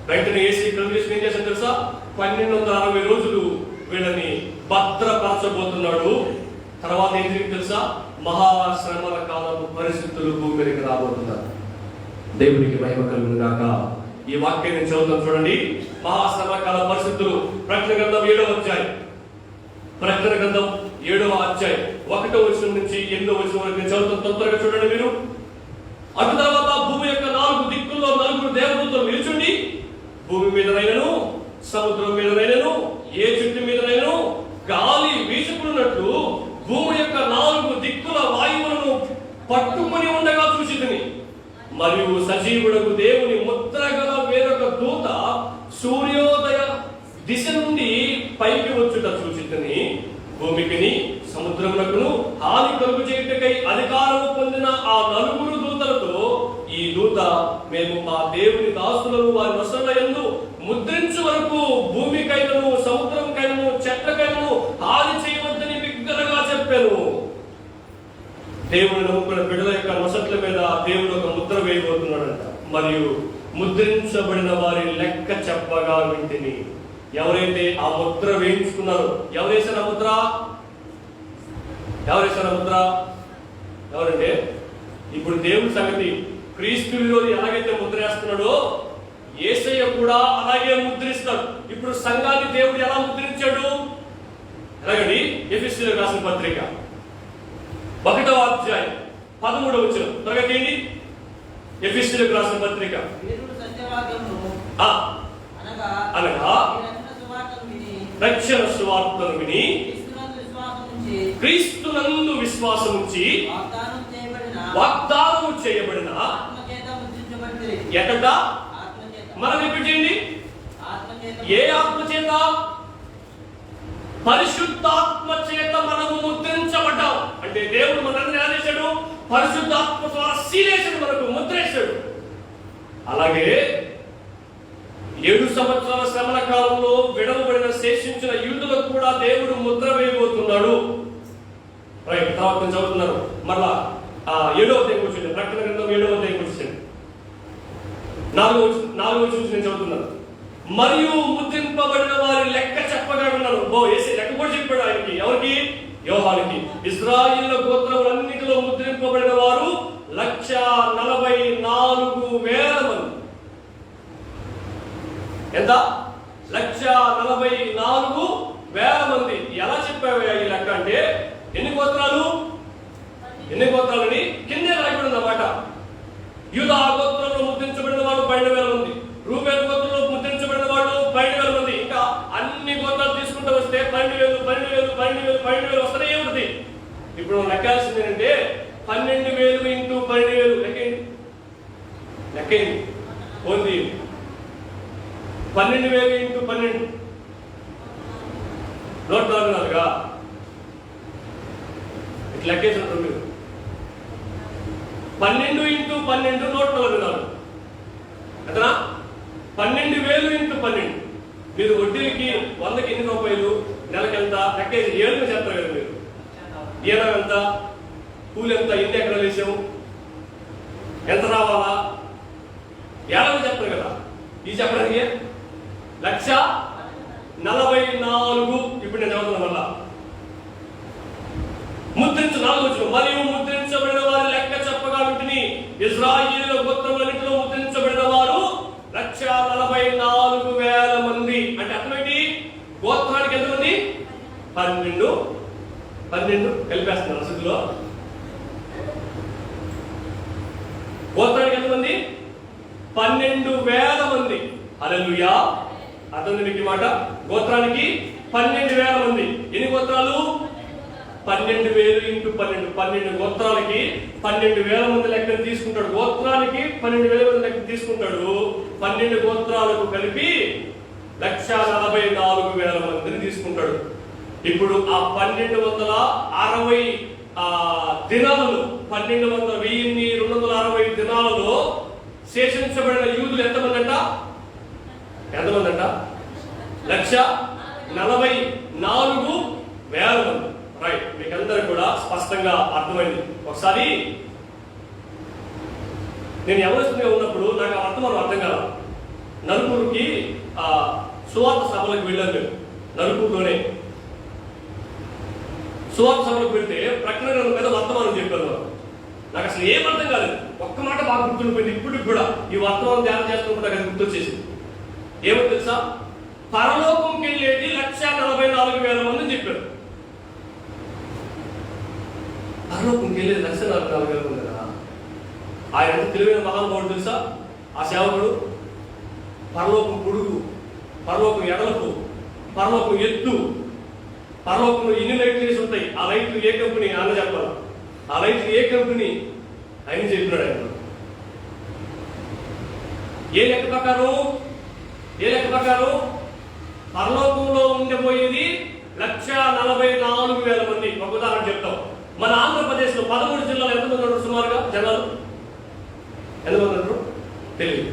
వెంటనే ఏసీ కన్విషన్ ఏం చేశాడు తెలుసా? 1260 రోజులు వీళ్ళని భద్రపరచబోతున్నాడు. తర్వాత ఏం జరిగింది తెలుసా? మహాశ్రమల కాలపు పరిస్థితులు భూమి మీదకి రాబోతున్నారు. దేవునికి మహిమ కలుగును గాక. ఈ వాక్యం నేను చదువుతాను చూడండి. మహాశ్రమ కాల పరిస్థితులు, ప్రకటన గ్రంథం 7వ అధ్యాయం, ప్రకటన గ్రంథం 7వ అధ్యాయం 1వ వచనం నుంచి 8వ వచనం వరకు నేను చదువుతాను. తొందరగా చూడండి మీరు. అటు తర్వాత భూమి యొక్క 4 దిక్కుల్లో 4 దేవదూతలు నిలుచుండి, భూమి మీదనైనను, సముద్రం మీదనైనను, ఏ చెట్టు మీదనైనను గాలి వీచుకున్నట్లు భూమి యొక్క 4 దిక్కుల వాయువులను పట్టుకొని ఉండగా చూసితిని. మరియు సజీవుడకు దేవుని ముద్ర గల వేరొక దూత సూర్యోదయ దిశ నుండి పైకి వచ్చుట చూసితిని. భూమికిని సముద్రమునకును హాని కలుగు చేయుటకై అధికారము పొందిన ఆ 4 దూతలతో, ఈ దూత మేము మా దేవుని దాసులను వారి వశముల యందు ముద్రించు వరకు భూమికైనను, సముద్రంకైనను, చెట్లకైనను హాని చేయవద్దని బిగ్గరగా చెప్పాను. దేవుని నమ్ముకున్న బిడ్డల యొక్క నొసట్ల మీద దేవుడు ఒక ముద్ర వేయబోతున్నాడంట. మరియు ముద్రించబడిన వారి లెక్క చెప్పగా వింటిని. ఎవరైతే ఆ ముద్ర వేయించుకున్నారో, ఎవరేసారు ముద్ర? ఎవరంటే ఇప్పుడు దేవుడి సంగతి. క్రీస్తు విరోధి ఎలాగైతే ముద్ర వేస్తున్నాడో యేసయ్య కూడా అలాగే ముద్రిస్తాడు. ఇప్పుడు సంఘాన్ని దేవుడు ఎలా ముద్రించాడు? ఎలాగండి? ఎఫెసీయులకు రాసిన పత్రిక 1వ అధ్యాయం 13వ వచనం త్వరగా ఏంటి? ఎఫెసీయులకు రాసిన పత్రిక అనగా రక్షణ సువార్తను విని క్రీస్తునందు విశ్వాసం ఉంచి వాగ్దానము చేయబడిన ఎక్కడ? మనం రిపీట్ చేయండి. ఏ ఆత్మ చేత? పరిశుద్ధాత్మ చేత మనము ముద్రించబడ్డాం. అంటే దేవుడు మనల్ని ఎలా చేశాడు? పరిశుద్ధాత్మ ద్వారా సీలేశాడు, మనకు ముద్రేశాడు. అలాగే 7 సంవత్సరాల శ్రమల కాలంలో విడవబడిన శేషించిన యూదులకు కూడా దేవుడు ముద్ర వేయబోతున్నాడు. రైట్, తర్వాత చదువుతున్నారు. మరలా 7వ అధ్యాయం వచ్చింది. ప్రకటన గ్రంథం 7వ అధ్యాయం వచ్చింది. 4వ వచనం నేను చదువుతున్నాను. మరియు ముద్రింపబడిన వారి లెక్క చెప్పగా ఉన్నారు. ఏసీ లెక్క కూడా చెప్పాడు ఆయనకి. ఎవరికి? యోహానికి. ఇశ్రాయేలు గోత్రములన్నిటిలో ముద్రింపబడిన వారు 144,000 మంది. ఎంత? 144,000 మంది. ఎలా చెప్పావయ్యా ఈ లెక్క అంటే? ఎన్ని గోత్రాలు అని కిందే రాయబడి అన్నమాట. యూదా గోత్రంలో ముద్రించబడిన వాడు 12,000 మంది. రూబేను గోత్రంలో ముద్రించబడిన వాడు 12,000 మంది. ఇంకా అన్ని గోత్రాలు తీసుకుంటూ వస్తే 12,000 వస్తూనే ఉంటుంది. ఇప్పుడు లెక్కాల్సింది ఏంటంటే 12,000 ఇంటూ 12,000 లెక్కేయండి. పోంది 12,000 ఇంటూ 12 144గా ఇట్లా లెక్కేసినట్టు మీరు. 12 ఇంటూ 12 144. ఎంతనా? 12,000 ఇంటూ 12. మీరు వడ్డీలకి 100కి ఎన్ని రూపాయలు, నెలకి ఎంత లెక్కేసి 7 చేస్తారు కదా మీరు. ఈయనం ఎంత, కూలి ఎంత, ఎన్ని ఎకరాలు వేసాము, ఎంత రావాలా, 7 చెప్తారు కదా. ఇది చెప్పడానికి 144. ఇప్పుడు నేను చదువుతున్నా వల్ల మరియు ముద్రించబడిన వారి లెక్క చెప్పగా వింటిని. ఇశ్రాయేలు గోత్రములన్నిటిలో ముద్రించబడిన వారు 144,000 మంది. అంటే అర్థమేంటి? గోత్రానికి ఎంతమంది? 12 కలిపేస్తున్నారు అసలులో. గోత్రానికి ఎంతమంది? 12,000 మంది. హల్లెలూయా. అర్థం మీకు మాట. గోత్రానికి 12,000 మంది. ఎన్ని గోత్రాలు? 12,000 ఇంటూ 12 గోత్రాలకి 12,000 మంది లెక్కను తీసుకుంటాడు. గోత్రానికి 12,000 మంది లెక్కను తీసుకుంటాడు. 12 గోత్రాలకు కలిపి 1,44,000 మందిని తీసుకుంటాడు. ఇప్పుడు ఆ 1260 దినాలలో 1260 దినాలలో శేషించబడిన యూదులు ఎంతమంది అంట? 1,44,000 మంది. రైట్, మీకు అందరికి కూడా స్పష్టంగా అర్థమైంది. ఒకసారి నేను యవనస్తునిగా ఉన్నప్పుడు నాకు అర్థం కాదు. నలుగురికి సువార్త సభలకు వెళ్ళాను. మేము నలుగురులోనే సువార్త సభలకు వెళ్తే ప్రకటన గ్రంథం మీద వర్తమానం చెప్పారు. నాకు అసలు ఏం అర్థం కాలేదు. ఒక్క మాట బాగా గుర్తుండిపోయింది. ఇప్పటికి కూడా ఈ వర్తమానం ధ్యానం చేస్తున్నప్పుడు నాకు అది గుర్తొచ్చేసింది. ఏమో తెలుసా? పరలోకంకి వెళ్ళేది 1,44,000 మంది చెప్పారు. పరలోకంకి వెళ్ళేది 1,44,000 మంది కదా. ఆయన ఎంత తెలివైన మహానుభావుడు తెలుసా? ఆ సేవకుడు పరలోకం పొడుగు, పరలోకం ఎడలపు, పరలోకం ఎత్తు, పరలోకంలో ఎన్ని లైట్లు వేసి ఉంటాయి, ఆ లైట్లు ఏ కంపెనీ అన్న చెప్పాలి, ఆ లైట్లు ఏ కంపెనీ ఆయన చెప్పినాడు. ఆయన ఏ లెక్క ప్రకారం పరలోకంలో ఉండబోయేది 1,44,000 మంది. ఒక ఉదాహరణ చెప్తాం. మన ఆంధ్రప్రదేశ్ లో 13 జిల్లాలు ఎంతమంది ఉన్నారు సుమారుగా జనాలు? ఎంతమంది ఉన్నారు తెలియదు.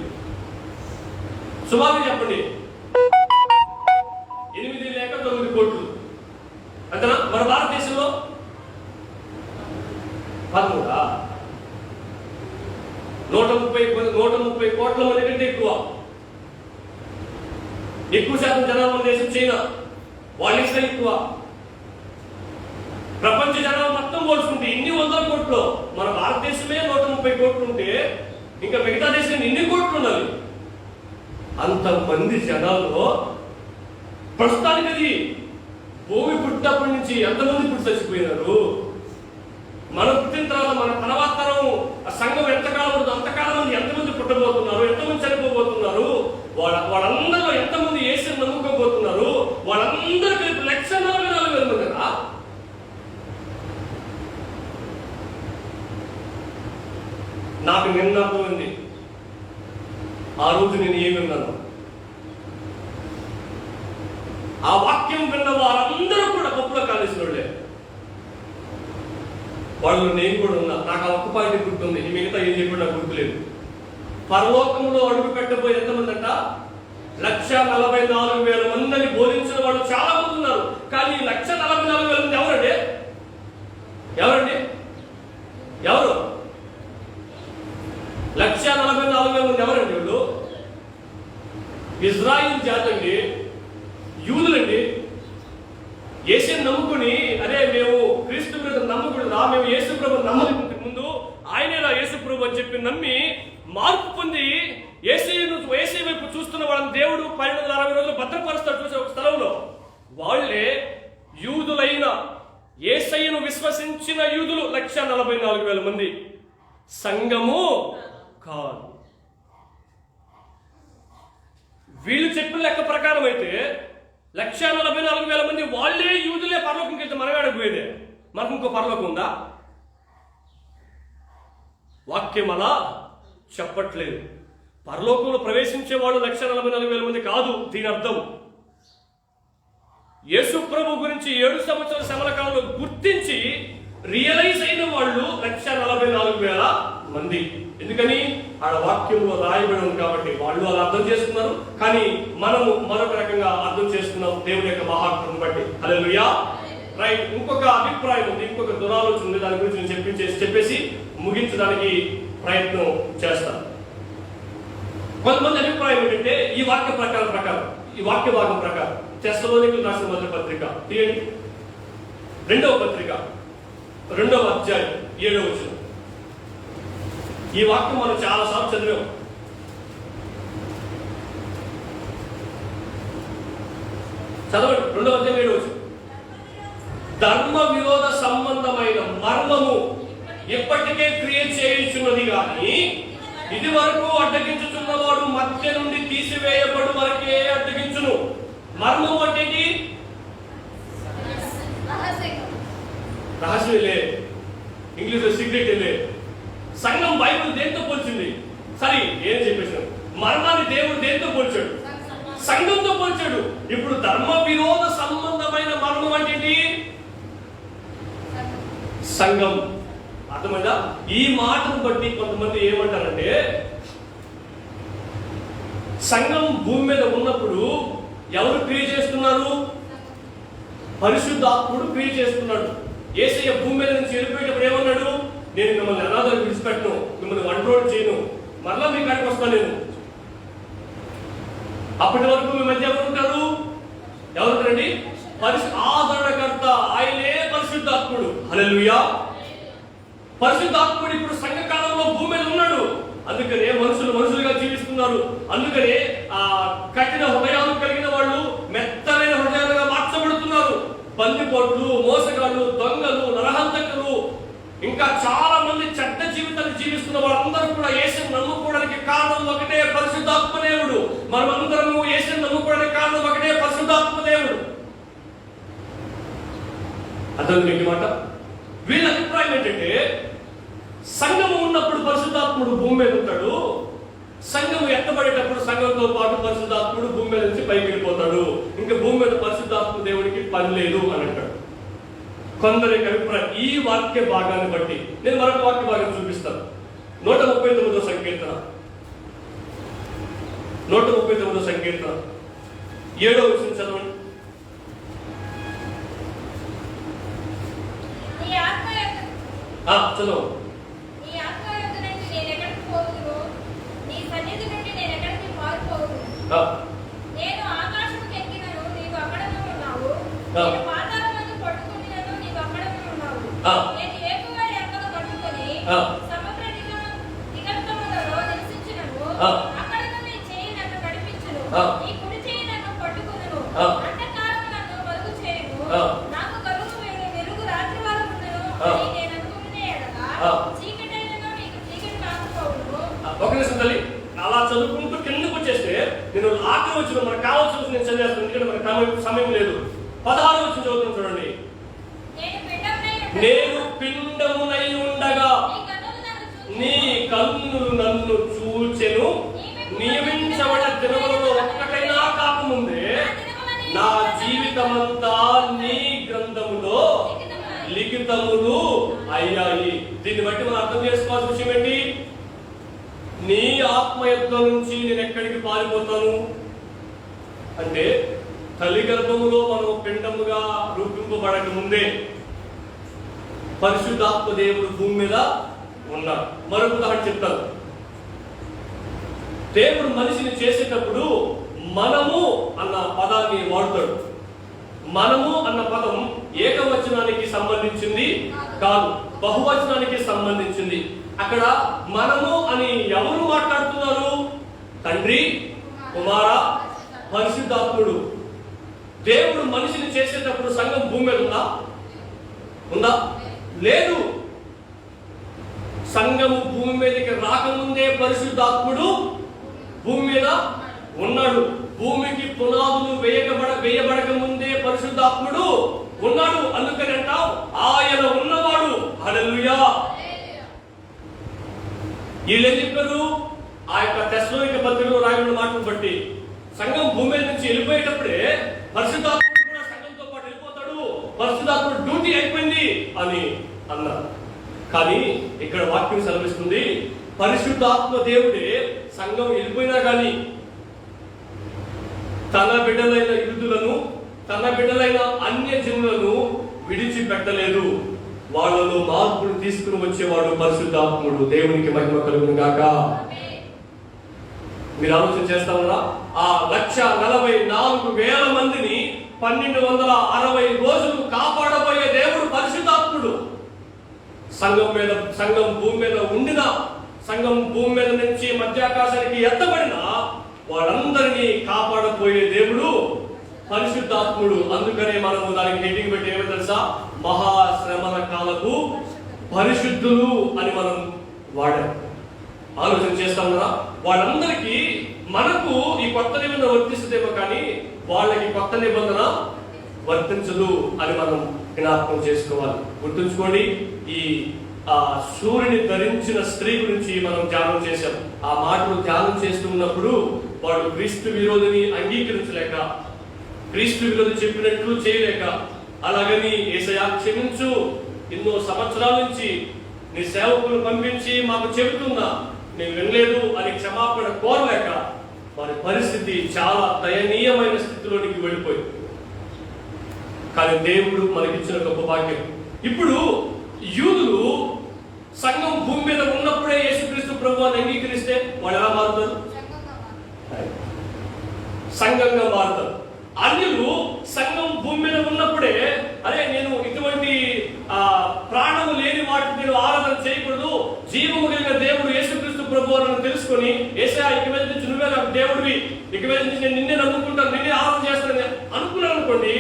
సుమారుగా చెప్పండి. 8 లేక 9 కోట్లు అంతనా? మన భారతదేశంలో 13 130 కోట్ల మంది కంటే ఎక్కువ శాతం జనాభా మన దేశం చైనా, వాళ్ళ ఎక్కువ. ప్రపంచ జనాభా మొత్తం పోల్చుకుంటే ఇన్ని 100 కోట్లు. మన భారతదేశమే 130 కోట్లు ఉంటే ఇంకా మిగతా దేశం ఇన్ని కోట్లు ఉండాలి. అంతమంది జనాల్లో ప్రస్తుతానికి అది భూమి పుట్టినప్పటి నుంచి ఎంతమంది పుట్టి చచ్చిపోయినారు. మనం పుట్టిన తర్వాత మన తర్వాత తరం సంఘం ఎంతకాలం ఉంటుంది అంతకాలం మంది ఎంతమంది పుట్టబోతున్నారు, ఎంతమంది చనిపోబోతున్నారు, వాళ్ళందరూ ఎంతమంది యేసుని నమ్ముకోబోతున్నారు, వాళ్ళందరూ కలిపి 1,44,000 మంది కదా. నాకు నిన్న అర్థమైంది ఆ రోజు నేను ఏమి విన్నాను. ఆ వాక్యం విన్న వారందరూ కూడా గొప్పలో కాలేసిన వాళ్ళే. వాళ్ళు నేను కూడా ఉన్నా. నాకు ఆ ఒక్క పాయింట్ గుర్తుంది. ఈ మిగతా ఏం చెప్పి నాకు గుర్తులేదు. పరలోకంలో అడుగు పెట్టబోయే ఎంతమంది అంట? 1,44,000 మందిని బోధించిన వాళ్ళు చాలా మంది ఉన్నారు. కానీ 1,44,000 మంది ఎవరండి? ఎవరు 1,44,000 మంది ఎవరండి? వీళ్ళు ఇజ్రాయిల్ జాతి అండి, యూదులండి. యేసుని నమ్ముకుని అరే మేము క్రీస్తు నమ్మకూడదా, మేము యేసు ప్రభు నమ్మడానికి ముందు ఆయనేనా యేసు ప్రభు అని చెప్పి నమ్మి మార్పు పొంది యేసు వైపు చూస్తున్న వాళ్ళని దేవుడు 1260 రోజులు భద్రపరుస్తాడు. చూసే ఒక స్థలంలో వాళ్ళే యూదులైన యేసయ్యను విశ్వసించిన యూదులు 1,44,000 మంది. సంఘము కాదు. వీళ్ళు చెప్పిన లెక్క ప్రకారం అయితే 1,44,000 మంది వాళ్ళే యూదులే పరలోకంకి వెళ్తే మనం అడగపోయేదే. మనకు ఇంకో పరలోకం ఉందా? వాక్యం అలా చెప్పట్లేదు. పరలోకంలో ప్రవేశించే వాళ్ళు 1,44,000 మంది కాదు. దీని అర్థం యేసు ప్రభు గురించి 7 సంవత్సరాల శ్రమల కాలంలో గుర్తించి రియలైజ్ అయిన వాళ్ళు 1,44,000 మంది. ఎందుకని? ఆడ వాక్యంలో రాయబడి ఉంది కాబట్టి వాళ్ళు అలా అర్థం చేసుకున్నారు. కానీ మనము మరొక రకంగా అర్థం చేసుకున్నాం దేవుని యొక్క మహాత్ముని బట్టి. హల్లెలూయా. రైట్. ఇంకొక అభిప్రాయం ఉంది, ఇంకొక దురాలోచన ఉంది. దాని గురించి నేను చెప్పేసి ముగించడానికి ప్రయత్నం చేస్తాను. కొంతమంది అభిప్రాయం ఏంటంటే ఈ వాక్య భాగం ప్రకారం తెస్సలోనికీయులకు రాసిన మొదటి పత్రిక తీయండి, 2వ పత్రిక 2వ అధ్యాయం 7వ వచనం. ఈ వాక్యం మనం చాలా సార్లు చదివాం. చదవండి. 2వ అధ్యాయం 7వ వచనం. ధర్మ విరోధ సంబంధమైన మర్మము ఇప్పటికే క్రియ చేయుచున్నది కానీ ఇది వరకు అడ్డగించుచున్నవాడు మధ్య నుండి తీసివేయబడు వరకే అడ్డగించును. మర్మము అంటే రహస్యలే, ఇంగ్లీష్లో సీక్రెట్ లే. సంఘం బైబిల్ దేంతో పోల్చింది? సరే ఏం చెప్పేసాను, మరణాన్ని దేవుడు దేంతో పోల్చాడు? సంఘంతో పోల్చాడు. ఇప్పుడు ధర్మ విరోధ సంబంధమైన మరణం అంటే ఏంటి? సంఘం. అర్థమైందా? ఈ మాటను బట్టి కొంతమంది ఏమంటారంటే, సంఘం భూమి మీద ఉన్నప్పుడు ఎవరు క్రియ చేస్తున్నారు? పరిశుద్ధాత్ముడు క్రియ చేస్తున్నాడు. యేసయ్య భూమి మీద నుంచి వెళ్ళిపోయేటప్పుడు ఏమన్నాడు? నేను మిమ్మల్ని అనాథాలు విడిచిపెట్టను, మిమ్మల్ని కంట్రోల్ చేయను, మరలా మీ కాడికి వస్తాను నేను. అప్పటి వరకు మీ మధ్య ఎవరు ఉంటారు? ఎవరుంటారండి? ఆదరణకర్త, ఆయనే పరిశుద్ధాత్ముడు. హల్లెలూయా. పరిశుద్ధాత్ముడు ఇప్పుడు సంఘకాలంలో భూమి మీద ఉన్నాడు. అందుకనే మనుషులుగా జీవిస్తున్నారు. అందుకనే కఠిన హృదయాలు కలిగిన వాళ్ళు మెత్తమైన హృదయాలుగా మార్చబడుతున్నారు. బందిపోట్లు, మోసగాళ్ళు, దొంగలు, నరహంతకులు, ఇంకా చాలా మంది చెడ్డ జీవితాన్ని జీవిస్తున్న వాళ్ళందరూ కూడా యేసుని నమ్ముకోవడానికి కారణం ఒకటే, పరిశుద్ధాత్మ దేవుడు. మనం అందరము యేసుని నమ్ముకోవడానికి కారణం ఒకటే, పరిశుద్ధాత్మ దేవుడు. అర్థం మాట. వీళ్ళ అభిప్రాయం ఏంటంటే, సంఘము ఉన్నప్పుడు పరిశుద్ధాత్ముడు భూమి మీద ఉంటాడు, సంఘము ఎత్తబడేటప్పుడు సంఘంతో పాటు పరిశుద్ధాత్ముడు భూమి మీద నుంచి పైకి వెళ్ళిపోతాడు, ఇంకా భూమి మీద పరిశుద్ధాత్మ దేవుడికి పని లేదు అని అంటాడు కొందరి అభిప్రాయం. ఈ వాక్య భాగాన్ని బట్టి నేను మరొక వాక్య భాగం చూపిస్తాను. 139వ సంకీర్తన, 139వ సంకీర్తన 7వ వచనం చదవండి. చదువు. నేను ఆకాశముకు ఎక్కినను నీవు అక్కడనే ఉన్నావు, నేను పాతాళమందు పట్టుకొనినను నీవు అక్కడనే ఉన్నావు, నేను ఏకువ రెక్కలు కట్టుకొని సముద్ర దిగంతములలో నివసించినను అక్కడను నీ చేయి నన్ను నడిపించును, నీ కుడి చేయి నన్ను పట్టుకొనును, అంధకారము నన్ను మరుగు చేయును, నాకు కలుగు వెలుగు రాత్రి వరకు ఉండును అని నేను అనుకునే ఎడల చీకటైనను నీకు చీకటి కాకపోవును. ఒక నిమిషం తల్లి, అలా చదువుకుంటూ కిందకు వచ్చేస్తే నేను ఆఖరి వచ్చిన మనకు కావాల్సిన నేను చదివేస్తాను, ఎందుకంటే మనకు సమయం లేదు. 16వ వచనం చదువుతాను చూడండి. నేను పిండమునై ఉండగా నీ కన్నులు నన్ను చూచెను, నియమించబడిన దినములలో ఒక్కటైనా కాకముందే నా జీవితమంతా నీ గ్రంథములో లిఖితములు అయ్యాయి. దీన్ని బట్టి మనం అర్థం చేసుకోవాల్సిన విషయం ఏంటి? నీ ఆత్మయుద్ధం నుంచి నేను ఎక్కడికి పారిపోతాను అంటే, తల్లి గర్భములో మనం పిండముగా రూపింపబడక ముందే పరిశుద్ధాత్మ దేవుడు భూమి మీద ఉన్నాడు. మరొక ఉదాహరణ చెప్తాను. దేవుడు మనిషిని చేసేటప్పుడు మనము అన్న పదాన్ని వాడతాడు. మనము అన్న పదం ఏకవచనానికి సంబంధించింది కాదు, బహువచనానికి సంబంధించింది. అక్కడ మనము అని ఎవరు మాట్లాడుతున్నారు? తండ్రి, కుమార, పరిశుద్ధాత్ముడు. దేవుడు మనిషిని చేసేటప్పుడు సంఘం భూమి మీద ఉందా? లేదు. సంఘము భూమి మీదకి రాకముందే పరిశుద్ధాత్ముడు భూమి మీద ఉన్నాడు. భూమికి పునాదులు వేయబడక ముందే పరిశుద్ధాత్ముడు ఉన్నాడు. అందుకని అంటాం ఆయన ఉన్నవాడు. హల్లెలూయా. వీళ్ళు ఏం చెప్పారు? ఆ యొక్క తెస్సలోనిక పత్రికలో రాయబడిన మాటను బట్టి సంఘం భూమి మీద నుంచి వెళ్ళిపోయేటప్పుడే పరిశుద్ధాత్ముడు కూడా సంఘంతో పాటు వెళ్ళిపోతాడు, పరిశుద్ధాత్ముడు డ్యూటీ అయిపోయింది అని అన్నారు. కానీ ఇక్కడ వాక్యం సెలవిస్తుంది, పరిశుద్ధాత్మ దేవుడే సంఘం వెళ్ళిపోయినా కానీ తన బిడ్డలైన యూదులను, తన బిడ్డలైన అన్య జనులను విడిచిపెట్టలేదు. వాళ్ళలో మార్పులు తీసుకుని వచ్చేవాడు పరిశుద్ధాత్ముడు. దేవునికి మహిమ కలుగును గాక. మీరు ఆలోచన చేస్తారా? ఆ 1,44,000 మందిని 1260 రోజులు కాపాడబోయే దేవుడు పరిశుద్ధాత్ముడు. సంఘం భూమి మీద ఉండిన, సంఘం భూమి మీద నుంచి మధ్యాకాశానికి ఎత్తబడిన వాళ్ళందరినీ కాపాడబోయే దేవుడు పరిశుద్ధాత్ముడు. అందుకనే మనము దానికి హెడ్డింగ్ పెట్టి ఏమో తెలుసా? మహాశ్రమల కాలపు పరిశుద్ధులు అని మనం వాడాం. ఆలోచన చేస్తాం కదా. వాళ్ళందరికీ మనకు ఈ కొత్త నిబంధన వర్తిస్తుందేమో కానీ వాళ్ళకి కొత్త నిబంధన వర్తించదు అని మనం జ్ఞాపకం చేసుకోవాలి. గుర్తుంచుకోండి, ఈ సూర్యుని ధరించిన స్త్రీ గురించి మనం ధ్యానం చేశాం. ఆ మాటలు ధ్యానం చేస్తున్నప్పుడు వాడు క్రీస్తు విరోధిని అంగీకరించలేక, క్రీస్తు విరోధి చెప్పినట్లు చేయలేక, అలాగని యేసయ్యా క్షమించు, ఎన్నో సంవత్సరాల నుంచి నీ సేవకులు పంపించి మాకు చెబుతున్నా నేను వినలేదు అని క్షమాపణ కోరలేక వారి పరిస్థితి చాలా దయనీయమైన స్థితిలోనికి వెళ్ళిపోయింది. కానీ దేవుడు మనకిచ్చిన గొప్ప భాగ్యం. ఇప్పుడు యూదులు సంఘం భూమి మీద ఉన్నప్పుడే యేసుక్రీస్తు ప్రభువుని అంగీకరిస్తే వాళ్ళు ఎలా మారుతారు? సంఘంగా మారుతారు. అన్యులు సంఘం భూమి మీద ఉన్నప్పుడే అరే నేను ఇటువంటి ప్రాణము లేని వాటిని నేను ఆరాధన చేయకూడదు, జీవము కలిగిన దేవుడు యేసుక్రీస్తు ప్రభువును తెలుసుకొని యేసయ్యా ఇక మీద నుంచి నువ్వే నాకు దేవుడివి, ఇక మీద నుంచి నేను నిన్నే నమ్ముకుంటాను, నిన్నే ఆరాధన చేస్తాను అనుకున్నాను అనుకోండి,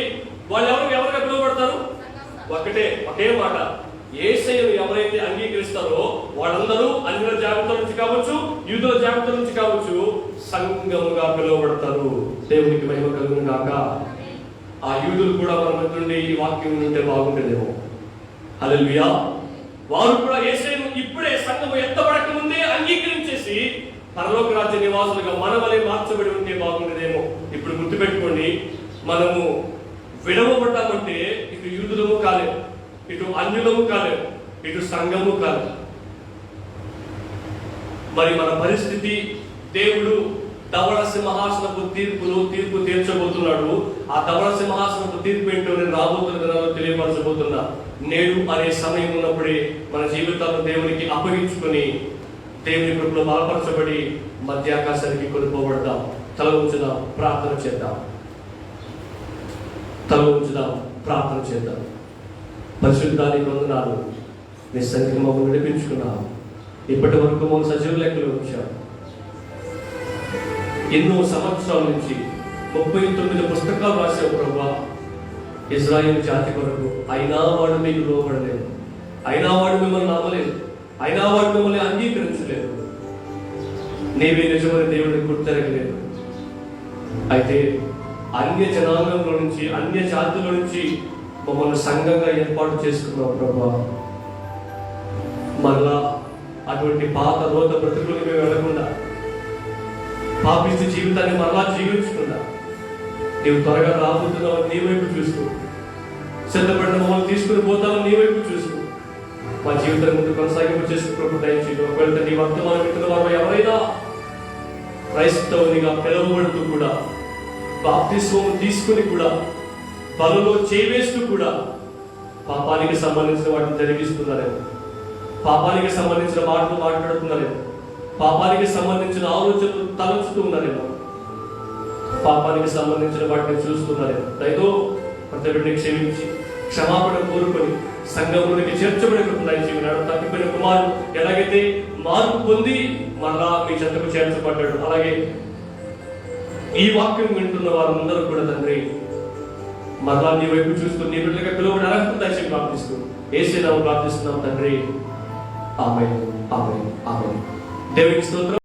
వాళ్ళు ఎవరుగా పిలువబడతారు? ఒకే మాట, యేసయ్యను ఎవరైతే అంగీకరిస్తారో వాళ్ళందరూ అన్యుల జాబితా నుంచి కావచ్చు, యూదుల జాబితా నుంచి కావచ్చు, సంఘముగా పిలువబడతారు. దేవునికి మహిమ కలుగును గాక. ఆ యూదులు కూడా మన మధ్య నుండి ఈ వాక్యం ఉంటే బాగుండేదేమో. హల్లెలూయా. వారు కూడా యేసయ్యను ఇప్పుడే సంఘము ఎత్తబడక ముందే అంగీకరించేసి పరలోక రాజ్య నివాసులుగా మనవలే మార్చబడి ఉంటే బాగుండేదేమో. ఇప్పుడు గుర్తుపెట్టుకోండి, మనము విడవబడ్డామంటే ఇటు యూదులము కాలేదు, ఇటు అన్యులము కాలేదు, ఇటు సంఘము కాలేదు. మరి మన పరిస్థితి, దేవుడు ధవళ సింహాసనపు తీర్పు తీర్చబోతున్నాడు. ఆ ధవళ సింహాసనపు తీర్పు ఏంటో నేను రాబోతున్న దినాల్లో తెలియపరచబోతున్నా. నేడు అనే సమయం ఉన్నప్పుడే మన జీవితాలను దేవునికి అప్పగించుకొని దేవుని కృపలో బలపరచబడి మధ్యాకాశానికి కొనుక్కోబడతాం. తల ఉంచుదాం, ప్రార్థన చేద్దాం. పరిశుద్ధానికి వందనాలు. నీ సన్నిధిని మమ్మల్ని నడిపించుకున్నావు. ఇప్పటి వరకు మమ్మల్ని సజీవ లెక్కలో ఉంచావు. ఎన్నో సంవత్సరాల నుంచి 39 పుస్తకాలు రాసావు ప్రభువా ఇజ్రాయేల్ జాతి కొరకు. అయినా వాడు మీకు లోబడలేదు, అయినా వాడు మిమ్మల్ని నమ్మలేదు, అయినా వాడు మిమ్మల్ని అంగీకరించలేదు. నీవే నిజమైన దేవుడిని గుర్తెరగలేదు. అయితే అన్య జనాంగంలో నుంచి, అన్య జాతుల నుంచి మమ్మల్ని సంఘంగా ఏర్పాటు చేసుకున్నావు ప్రభువా. మరలా అటువంటి పాత రోత బ్రతుకులు మేము వెళ్ళకుండా, పాపిష్టి జీవితాన్ని మరలా జీవించకుండా నీవు త్వరగా రాబోతున్నావు నీ వైపు చూస్తూ, సిద్ధపడిన మమ్మల్ని తీసుకుని పోతావు నీ వైపు చూస్తూ మా జీవితాన్ని ముందు కొనసాగింపు చేసుకున్నప్పుడు దయచేసి. ఒకవేళ నీ వర్తమానం వింటున్న వారు ఎవరైనా క్రైస్తవునిగా పిలువబడుతూ కూడా, బాప్తిస్మం తీసుకుని కూడా, బలలో చేవేస్తూ కూడా పాపానికి సంబంధించిన వాటిని జరిగిస్తున్నారేమో, పాపానికి సంబంధించిన మాటలు మాట్లాడుతున్నారేమో, పాపానికి సంబంధించిన ఆలోచనలు తలంచుతూ ఉన్నారేమో, పాపానికి సంబంధించిన వాటిని చూస్తున్నారేమో, దయతో ప్రతి బిడ్డని క్షమించి క్షమాపణ కోరుకొని సంఘంలోనికి చేర్చబడిపోతున్నాయి. తప్పిపోయిన కుమారుడు ఎలాగైతే మార్పు పొంది మళ్ళా మీ చెంతకు చేర్చబడ్డాడు, అలాగే ఈ వాక్యం వింటున్న వారందరూ కూడా తండ్రి మరలా నీ వైపు చూస్తూ నీ బిడ్డగా పిలువబడి అర్హత దయచేసి ప్రార్థిస్తూ యేసు నామములో ప్రార్థిస్తున్నాం తండ్రి. ఆమేన్, ఆమేన్, ఆమేన్. దేవునికి స్తోత్రం.